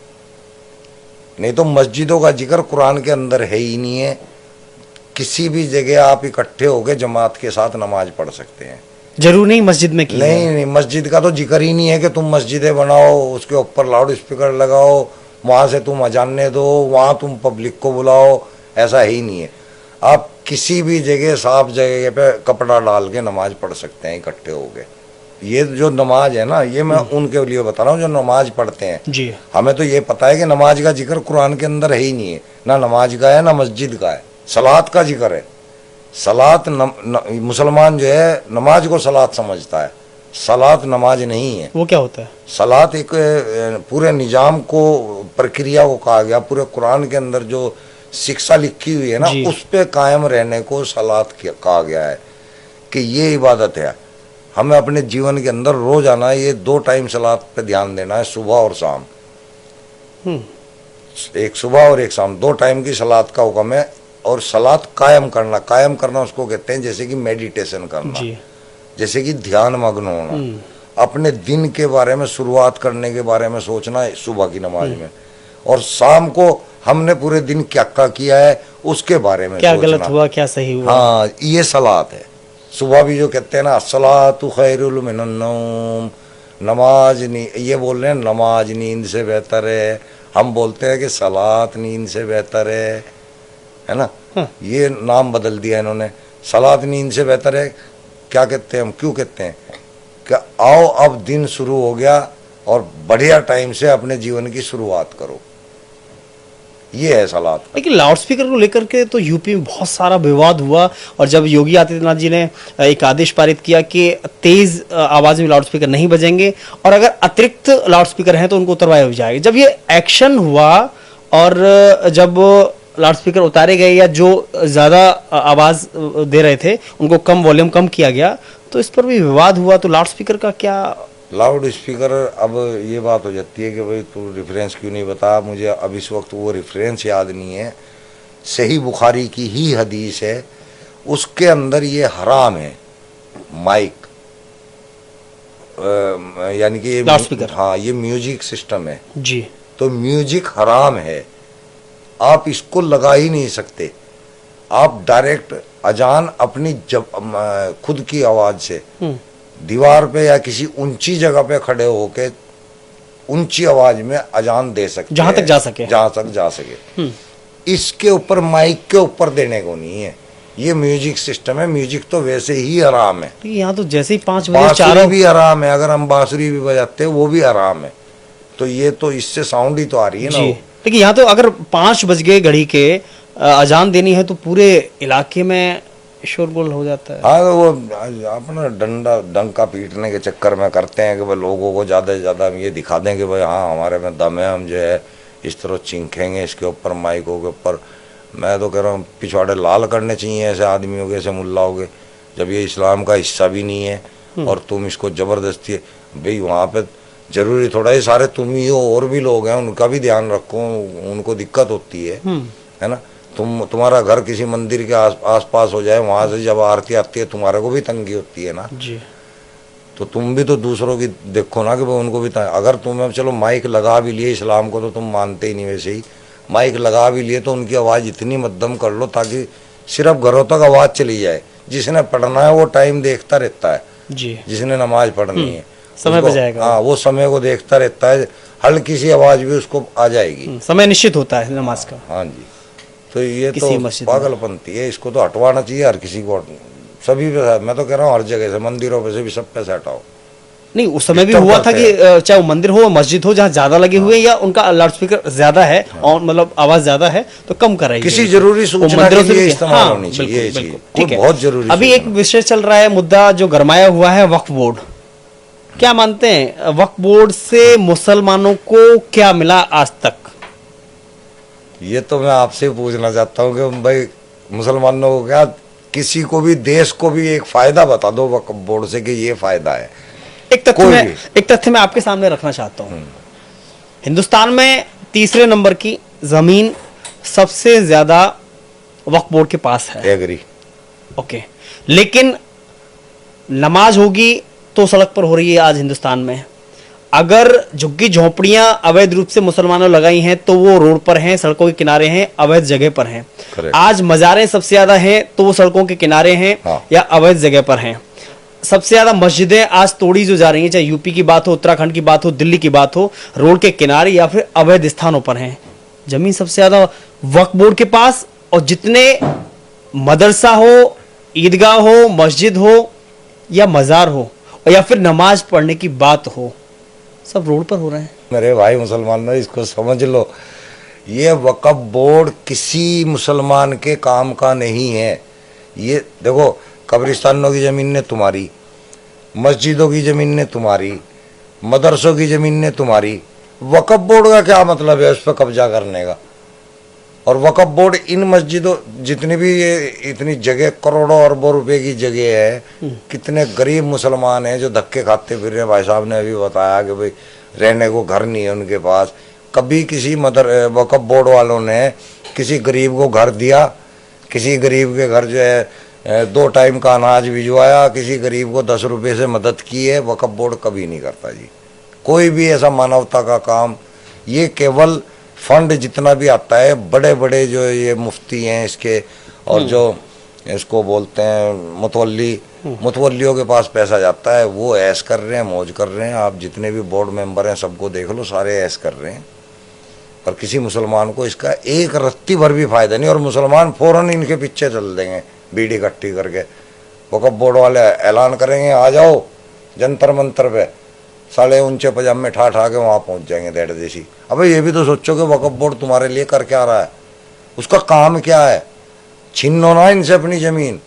Speaker 2: नहीं तो मस्जिदों का जिक्र कुरान के अंदर है ही नहीं है। किसी भी जगह आप इकट्ठे होकर जमात के साथ नमाज पढ़ सकते हैं, जरूर नहीं मस्जिद में की। नहीं, मस्जिद का तो जिक्र ही नहीं है कि तुम मस्जिदें बनाओ, उसके ऊपर लाउड स्पीकर लगाओ, वहां से तुम अजाने दो, वहां तुम पब्लिक को बुलाओ, ऐसा ही नहीं है। आप किसी भी जगह साफ जगह पे कपड़ा डाल के नमाज पढ़ सकते हैं इकट्ठे होके। ये जो नमाज है ना, ये मैं उनके लिए बता रहा हूँ जो नमाज पढ़ते हैं जी। हमें तो ये पता है कि नमाज का जिक्र कुरान के अंदर है ही नहीं है, ना नमाज का है ना मस्जिद का है। सलात का जिक्र है। सलात मुसलमान जो है नमाज को सलात समझता है, सलात नमाज नहीं है। वो क्या होता है? सलात एक पूरे निजाम को, प्रक्रिया को कहा गया, पूरे कुरान के अंदर जो शिक्षा लिखी हुई है ना, उस पे कायम रहने को सलात कहा गया है कि ये इबादत है। हमें अपने जीवन के अंदर रोजाना ये 2 टाइम सलात पे ध्यान देना है, सुबह और शाम। एक सुबह और एक शाम, 2 टाइम की सलात का हुक्म है। और सलात कायम करना उसको कहते हैं जैसे कि मेडिटेशन करना, जैसे कि ध्यान मग्न होना। अपने दिन के बारे में, शुरुआत करने के बारे में सोचना है सुबह की नमाज में, और शाम को हमने पूरे दिन क्या क्या किया है उसके बारे में
Speaker 1: क्या
Speaker 2: सोचना।
Speaker 1: गलत हुआ, क्या सही हुआ।
Speaker 2: हाँ, ये सलात है। सुबह भी जो कहते हैं ना, अस्सलातु खैरुल मिनन नौम, नमाज ये बोल रहे हैं नमाज नींद से बेहतर है। हम बोलते हैं कि सलात नींद से बेहतर है ना।
Speaker 1: हाँ।
Speaker 2: ये नाम बदल दिया इन्होंने, सलात नींद से बेहतर है। क्या कहते हैं हम, क्यों कहते हैं कि आओ अब दिन शुरू हो गया और बढ़िया टाइम से अपने जीवन की शुरुआत करो, ये है सलात।
Speaker 1: लेकिन लाउड स्पीकर को लेकर के तो यूपी में बहुत सारा विवाद हुआ, और जब योगी आदित्यनाथ जी ने एक आदेश पारित किया कि तेज आवाज में लाउड स्पीकर नहीं बजेंगे, और अगर अतिरिक्त लाउड स्पीकर हैं तो उनको उतरवाया हो जाएगा। जब ये एक्शन हुआ और जब लाउड स्पीकर उतारे गए या जो ज्यादा आवाज दे रहे थे उनको कम वॉल्यूम कम किया गया, तो इस पर भी विवाद हुआ। तो लाउड स्पीकर का क्या?
Speaker 2: लाउड स्पीकर, अब ये बात हो जाती है कि भाई तू रेफरेंस क्यों नहीं बता, मुझे अब इस वक्त वो रेफरेंस याद नहीं है। सही बुखारी की ही हदीस है, उसके अंदर ये हराम है माइक, यानी कि ये
Speaker 1: लाउड स्पीकर।
Speaker 2: हाँ, ये म्यूजिक सिस्टम है
Speaker 1: जी।
Speaker 2: तो म्यूजिक हराम है, आप इसको लगा ही नहीं सकते। आप डायरेक्ट अजान अपनी जब खुद की आवाज से दीवार पे या किसी ऊंची जगह पे खड़े होके ऊंची आवाज में अजान दे सकते,
Speaker 1: जहां तक जा सके,
Speaker 2: जहां तक जा सके। इसके ऊपर माइक के ऊपर देने को नहीं है, ये म्यूजिक सिस्टम है। म्यूजिक तो वैसे ही हराम है।
Speaker 1: यहाँ तो जैसे ही 5 बजे
Speaker 2: बांसुरी
Speaker 1: चारों
Speaker 2: भी हराम है, अगर हम बांसुरी भी बजाते हैं वो भी हराम है। तो ये तो इससे साउंड ही तो आ रही है ना।
Speaker 1: जी। लेकिन यहाँ तो अगर 5 बज गए घड़ी के अजान देनी है तो पूरे इलाके में शोरगुल हो जाता है।
Speaker 2: हाँ, वो अपना डंका पीटने के चक्कर में करते हैं कि भाई लोगों को ज़्यादा से ज़्यादा हम ये दिखा दें कि भाई हाँ हमारे में दम है, हम जो है इस तरह चिंखेंगे इसके ऊपर, माइकों के ऊपर। मैं तो कह रहा हूँ पिछवाड़े लाल करने चाहिए ऐसे आदमियों के, ऐसे मुल्लाओं के, जब ये इस्लाम का हिस्सा भी नहीं है और तुम इसको ज़बरदस्ती। भाई वहाँ पे जरूरी थोड़ा ही सारे तुम ही हो, और भी लोग हैं, उनका भी ध्यान रखो, उनको दिक्कत होती है ना। तुम्हारा घर किसी मंदिर के आस पास हो जाए, वहां से जब आरती आती है तुम्हारे को भी तंगी होती है ना
Speaker 1: जी।
Speaker 2: तो तुम भी तो दूसरों की देखो ना कि भाई उनको भी अगर तुम्हें चलो माइक लगा भी लिए, इस्लाम को तो तुम मानते ही नहीं वैसे ही, माइक लगा भी लिए तो उनकी आवाज़ इतनी मध्यम कर लो ताकि सिर्फ घरों तक आवाज़ चली जाए। जिसने पढ़ना है वो टाइम देखता रहता है
Speaker 1: जी,
Speaker 2: जिसने नमाज पढ़नी है
Speaker 1: समय पे जाएगा।
Speaker 2: हाँ, वो समय को देखता रहता है, हल्की सी आवाज़ भी उसको आ जाएगी।
Speaker 1: समय निश्चित होता है नमाज का।
Speaker 2: हाँ जी, तो ये
Speaker 1: किसी
Speaker 2: तो
Speaker 1: मस्जिद में।
Speaker 2: पागलपंती है, इसको तो हटवाना चाहिए हर किसी को, सभी पे। मैं तो कह रहा हूँ हर जगह से, मंदिरों पे से भी, सब पे से हटाओ।
Speaker 1: नहीं, उस समय भी
Speaker 2: डिस्टर्ब
Speaker 1: हुआ था
Speaker 2: करते
Speaker 1: कि चाहे वो मंदिर हो, मस्जिद हो, जहाँ ज्यादा लगे हुए हैं या उनका लाउड स्पीकर ज्यादा है और मतलब आवाज ज्यादा है तो कम कराइए।
Speaker 2: किसी जरूरी सूचना के लिए इस्तेमाल होनी चाहिए ये चीज,
Speaker 1: ठीक है।
Speaker 2: बहुत जरूरी।
Speaker 1: अभी एक विषय चल रहा है, मुद्दा जो गरमाया हुआ है, वक्फ बोर्ड। क्या मानते हैं, वक्फ बोर्ड से मुसलमानों को क्या मिला आज तक?
Speaker 2: ये तो मैं आपसे पूछना चाहता हूँ कि भाई मुसलमानों को क्या, किसी को भी, देश को भी एक फायदा बता दो वक्फ बोर्ड से कि ये फायदा है।
Speaker 1: एक तथ्य मैं आपके सामने रखना चाहता हूँ। हिंदुस्तान में तीसरे नंबर की जमीन सबसे ज्यादा वक्फ बोर्ड के पास है।
Speaker 2: एग्री।
Speaker 1: ओके, लेकिन नमाज होगी तो सड़क पर हो रही है आज हिंदुस्तान में। अगर झुग्गी झोपड़ियां अवैध रूप से मुसलमानों लगाई हैं तो वो रोड पर हैं, सड़कों के किनारे हैं, अवैध जगह पर हैं। आज मजारें सबसे ज्यादा हैं तो वो सड़कों के किनारे हैं
Speaker 2: हाँ।
Speaker 1: या अवैध जगह पर हैं। सबसे ज्यादा मस्जिदें आज तोड़ी जो जा रही हैं, चाहे यूपी की बात हो, उत्तराखंड की बात हो, दिल्ली की बात हो, रोड के किनारे या फिर अवैध स्थानों पर हैं। जमीन सबसे ज्यादा वक्फ बोर्ड के पास, और जितने मदरसा हो, ईदगाह हो, मस्जिद हो या मजार हो या फिर नमाज पढ़ने की बात हो, सब रोड पर हो रहे हैं।
Speaker 2: मेरे भाई मुसलमानों, इसको समझ लो, ये वक्फ बोर्ड किसी मुसलमान के काम का नहीं है। ये देखो, कब्रिस्तानों की जमीन ने तुम्हारी, मस्जिदों की जमीन ने तुम्हारी, मदरसों की जमीन ने तुम्हारी, वक्फ बोर्ड का क्या मतलब है उस पर कब्जा करने का? और वक्फ बोर्ड इन मस्जिदों, जितनी भी ये इतनी जगह, करोड़ों अरबों रुपए की जगह है, कितने गरीब मुसलमान हैं जो धक्के खाते फिर रहे हैं। भाई साहब ने अभी बताया कि भाई रहने को घर नहीं है उनके पास। कभी किसी वक्फ बोर्ड वालों ने किसी गरीब को घर दिया? किसी गरीब के घर जो है 2 टाइम का अनाज भिजवाया, किसी गरीब को 10 रुपए से मदद की है, वक्फ बोर्ड कभी नहीं करता जी। कोई भी ऐसा मानवता का काम, ये केवल फंड जितना भी आता है, बड़े बड़े जो ये मुफ्ती हैं इसके और जो इसको बोलते हैं मुतवल्लियों के पास पैसा जाता है, वो ऐश कर रहे हैं, मौज कर रहे हैं। आप जितने भी बोर्ड मेंबर हैं सबको देख लो, सारे ऐश कर रहे हैं। पर किसी मुसलमान को इसका एक रत्ती भर भी फायदा नहीं, और मुसलमान फौरन इनके पीछे चल देंगे बीड़ी इकट्ठी करके। वक्फ बोर्ड वाले ऐलान करेंगे आ जाओ जंतर मंतर पे, साले ऊंचे पजामे ठा के वहां पहुंच जाएंगे डेढ़ देसी। अबे ये भी तो सोचो कि वक्फ बोर्ड तुम्हारे लिए कर क्या रहा है, उसका काम क्या है? छीनो ना इनसे अपनी जमीन,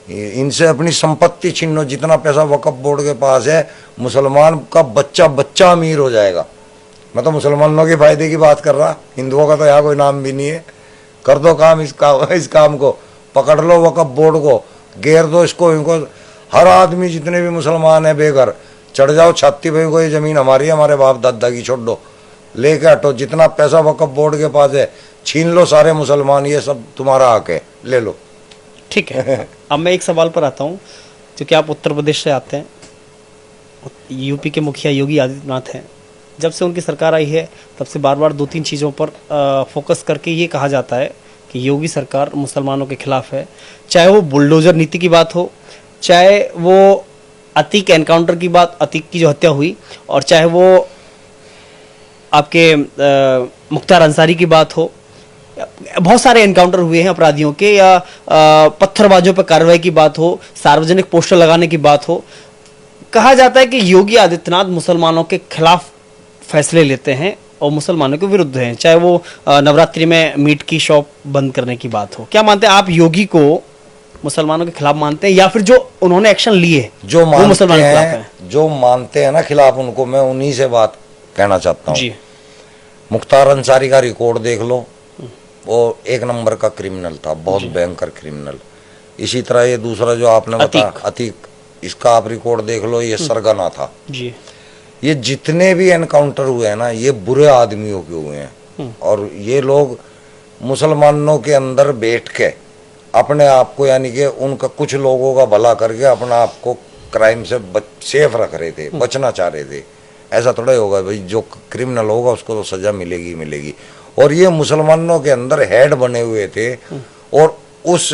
Speaker 2: इनसे अपनी संपत्ति छीनो। जितना पैसा वक्फ बोर्ड के पास है, मुसलमान का बच्चा बच्चा अमीर हो जाएगा। मैं तो मुसलमानों के फायदे की बात कर रहा, हिंदुओं का तो यहाँ कोई नाम भी नहीं है। कर दो काम, इस काम को पकड़ लो, वक्फ बोर्ड को घेर दो, इसको इनको। हर आदमी जितने भी मुसलमान है बेघर, चढ़ जाओ छाती पे को, ये जमीन हमारी है, हमारे बाप दादा की, छोड़ दो, लेके हटो। जितना पैसा वक्फ बोर्ड के पास है छीन लो सारे मुसलमान, ये सब तुम्हारा हक है, ले लो।
Speaker 1: ठीक है। अब मैं एक सवाल पर आता हूँ, क्योंकि आप उत्तर प्रदेश से आते हैं, यूपी के मुखिया योगी आदित्यनाथ हैं। जब से उनकी सरकार आई है तब से बार बार 2-3 चीज़ों पर फोकस करके ये कहा जाता है कि योगी सरकार मुसलमानों के खिलाफ है। चाहे वो बुलडोजर नीति की बात हो, चाहे वो अतीक एनकाउंटर की बात, अतीक की जो हत्या हुई, और चाहे वो आपके मुख्तार अंसारी की बात हो। बहुत सारे एनकाउंटर हुए हैं अपराधियों के, या पत्थरबाजों पर कार्रवाई की बात हो, सार्वजनिक पोस्टर लगाने की बात हो। कहा जाता है कि योगी आदित्यनाथ मुसलमानों के खिलाफ फैसले लेते हैं और मुसलमानों के विरुद्ध हैं। चाहे वो नवरात्रि में मीट की शॉप बंद करने की बात हो। क्या मानते हैं आप, योगी को मुसलमानों के खिलाफ मानते हैं, या फिर जो उन्होंने एक्शन लिए
Speaker 2: जो मानते हैं ना खिलाफ, उनको मैं उन्हीं से बात कहना चाहता हूँ जी। मुख्तार अंसारी का रिकॉर्ड देख लो, वो 1 नंबर का क्रिमिनल था, बहुत भयंकर क्रिमिनल। इसी तरह ये दूसरा जो आपने बताया अतीक, इसका आप रिकॉर्ड देख लो, ये सरगना था जी। ये जितने भी एनकाउंटर हुए हैं ना, ये बुरे आदमियों के हुए हैं, और ये लोग मुसलमानों के अंदर बैठ के अपने आप को, यानी कि उनका कुछ लोगों का भला करके अपना आप को क्राइम से सेफ रख रहे थे, बचना चाह रहे थे। ऐसा थोड़ा होगा भाई, जो क्रिमिनल होगा उसको तो सजा मिलेगी मिलेगी। और ये मुसलमानों के अंदर हेड बने हुए थे, और उस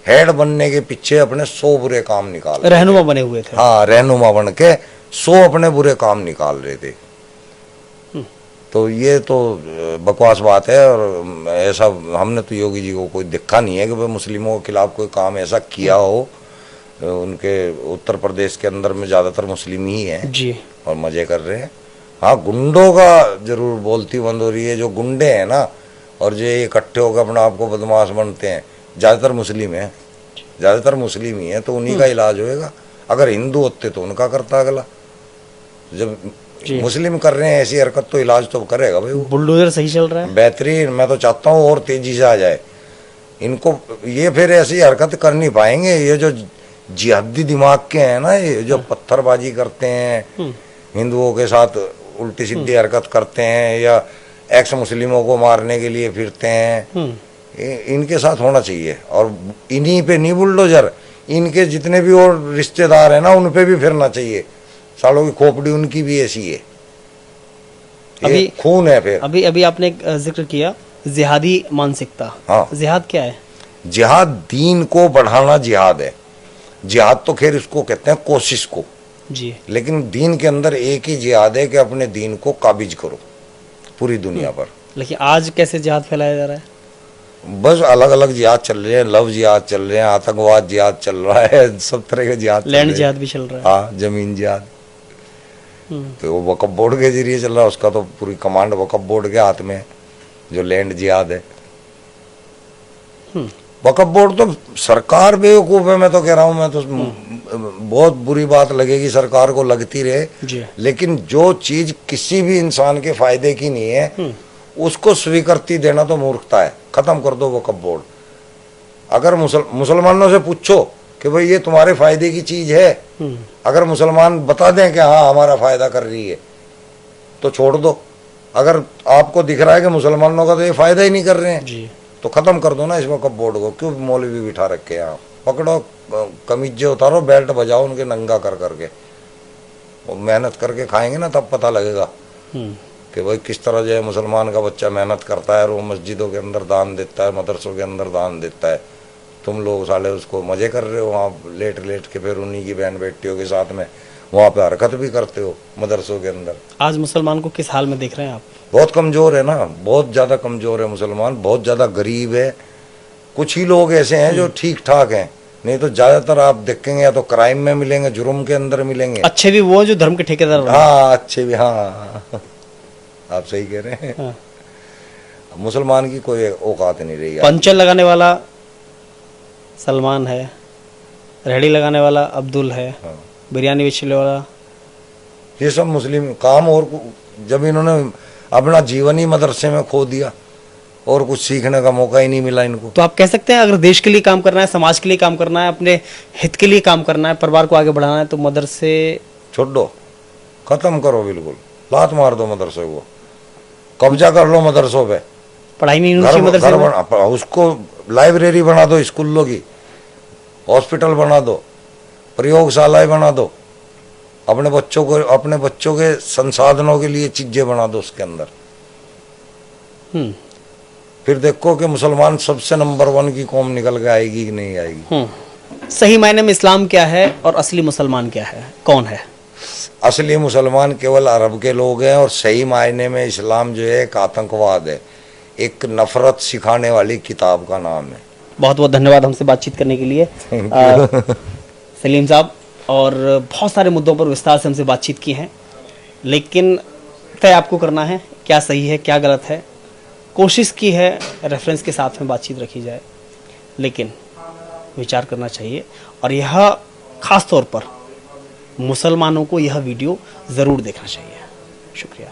Speaker 2: हेड बनने के पीछे अपने 100 बुरे काम निकाल,
Speaker 1: रहनुमा बने हुए थे।
Speaker 2: हाँ, रहनुमा बन के 100 अपने बुरे काम निकाल रहे थे। तो ये तो बकवास बात है, और ऐसा हमने तो योगी जी को कोई देखा नहीं है कि भाई मुस्लिमों के खिलाफ कोई काम ऐसा किया हो। उनके उत्तर प्रदेश के अंदर में ज्यादातर मुस्लिम ही हैं जी, और मजे कर रहे हैं। हाँ, गुंडों का जरूर बोलती बंद हो रही है। जो गुंडे हैं ना, और जो इकट्ठे होकर अपना आपको बदमाश बनते हैं, ज्यादातर मुस्लिम है, ज्यादातर मुस्लिम ही है। तो उन्हीं का इलाज होएगा। अगर हिंदू होते तो उनका करता अगला। जब मुस्लिम कर रहे हैं ऐसी हरकत, तो इलाज तो करेगा भाई।
Speaker 1: बुलडोजर सही चल रहा है,
Speaker 2: बेहतरीन। मैं तो चाहता हूँ और तेजी से आ जाए इनको। ये फिर ऐसी हरकत कर नहीं पाएंगे। ये जो जिहादी दिमाग के हैं ना, ये जो पत्थरबाजी करते हैं, हिंदुओं के साथ उल्टी सीधी हरकत करते हैं, या एक्स मुस्लिमों को मारने के लिए फिरते हैं, इनके साथ होना चाहिए। और इन्हीं पे नहीं बुलडोजर, इनके जितने भी और रिश्तेदार हैं ना, उन पे भी फिरना चाहिए। सालों की खोपड़ी उनकी भी ऐसी है, अभी खून है। फिर
Speaker 1: अभी आपने जिक्र किया जिहादी मानसिकता। हाँ, जिहाद क्या है?
Speaker 2: जिहाद दीन को बढ़ाना जिहाद है। जिहाद तो खैर इसको कहते हैं कोशिश को जी, लेकिन दीन के अंदर एक ही जिहाद है कि अपने दीन को काबिज करो पूरी दुनिया पर।
Speaker 1: लेकिन आज कैसे जिहाद फैलाया जा रहा है?
Speaker 2: बस अलग अलग जिहाद चल रहे हैं, लव जिहाद चल रहे हैं, आतंकवाद जिहाद चल रहा है, सब तरह के जिहाद,
Speaker 1: लैंड जिहाद भी चल रहा है।
Speaker 2: हाँ, जमीन जिहाद। तो वो वक्फ बोर्ड के जरिए चल रहा है, उसका तो पूरी कमांड वक्फ बोर्ड के हाथ में है, जो लैंड जिहाद है। वक्फ बोर्ड तो सरकार बेवकूफ है, मैं तो कह रहा हूँ। मैं तो बहुत बुरी बात लगेगी सरकार को, लगती रहे, लेकिन जो चीज किसी भी इंसान के फायदे की नहीं है, उसको स्वीकृति देना तो मूर्खता है। खत्म कर दो वक्फ बोर्ड। अगर मुसलमानों से पूछो कि भाई ये तुम्हारे फायदे की चीज है, अगर मुसलमान बता दें कि हाँ हमारा फायदा कर रही है, तो छोड़ दो। अगर आपको दिख रहा है कि मुसलमानों का तो ये फायदा ही नहीं कर रहे हैं जी, तो खत्म कर दो ना इस वक्फ बोर्ड को। क्यों मौलवी बिठा रखे हैं आप? पकड़ो, कमीजे उतारो, बेल्ट बजाओ उनके नंगा कर करके, वो मेहनत करके खाएंगे ना तब पता लगेगा कि भाई किस तरह जो है मुसलमान का बच्चा मेहनत करता है और वो मस्जिदों के अंदर दान देता है, मदरसों के अंदर दान देता है। तुम लोग साले उसको मजे कर रहे हो वहाँ लेट लेट के, फिर उन्हीं की बहन बेटियों के साथ में वहाँ पे हरकत भी करते हो मदरसों के अंदर।
Speaker 1: आज मुसलमान को किस हाल में देख रहे हैं आप?
Speaker 2: बहुत कमजोर है ना, बहुत ज्यादा कमजोर है मुसलमान, बहुत ज्यादा गरीब है। कुछ ही लोग ऐसे हैं जो ठीक ठाक हैं, नहीं तो ज्यादातर आप देखेंगे या तो क्राइम में मिलेंगे, जुर्म के अंदर मिलेंगे।
Speaker 1: अच्छे भी वो हैं जो धर्म के ठेकेदार बने।
Speaker 2: हाँ अच्छे भी, हाँ आप सही कह रहे हैं।
Speaker 1: हाँ।
Speaker 2: मुसलमान की कोई औकात नहीं रही।
Speaker 1: पंचर लगाने वाला सलमान है, रेहड़ी लगाने वाला अब्दुल है,
Speaker 2: हाँ।
Speaker 1: बिरयानी बेचने वाला,
Speaker 2: ये सब मुस्लिम काम। और जब इन्होंने अपना जीवन ही मदरसे में खो दिया और कुछ सीखने का मौका ही नहीं मिला इनको।
Speaker 1: तो आप कह सकते हैं अगर देश के लिए काम करना है, समाज के लिए काम करना है, अपने हित के लिए काम करना है, परिवार को आगे बढ़ाना है, तो मदरसे
Speaker 2: छोड़ दो, खत्म करो, बिल्कुल लात मार दो मदरसे को, कब्जा कर लो मदरसों पे।
Speaker 1: पढ़ाई नहीं होनी चाहिए मदरसे में।
Speaker 2: उसको लाइब्रेरी बना दो, स्कूलों की हॉस्पिटल बना दो, प्रयोगशालाएं बना दो, अपने बच्चों के संसाधनों के लिए चीजें बना दो उसके अंदर। फिर देखो कि मुसलमान सबसे नंबर 1 की कौम निकल के आएगी कि नहीं आएगी।
Speaker 1: सही मायने में इस्लाम क्या है और असली मुसलमान क्या है, कौन है?
Speaker 2: असली मुसलमान केवल अरब के लोग हैं और सही मायने में इस्लाम जो है एक आतंकवाद है, एक नफरत सिखाने वाली किताब का नाम है।
Speaker 1: बहुत बहुत धन्यवाद हमसे बातचीत करने के लिए सलीम साहब, और बहुत सारे मुद्दों पर विस्तार से हमसे बातचीत की है, लेकिन तय आपको करना है क्या सही है क्या गलत है। कोशिश की है रेफरेंस के साथ में बातचीत रखी जाए, लेकिन विचार करना चाहिए। और यह खास तौर पर मुसलमानों को यह वीडियो ज़रूर देखना चाहिए। शुक्रिया।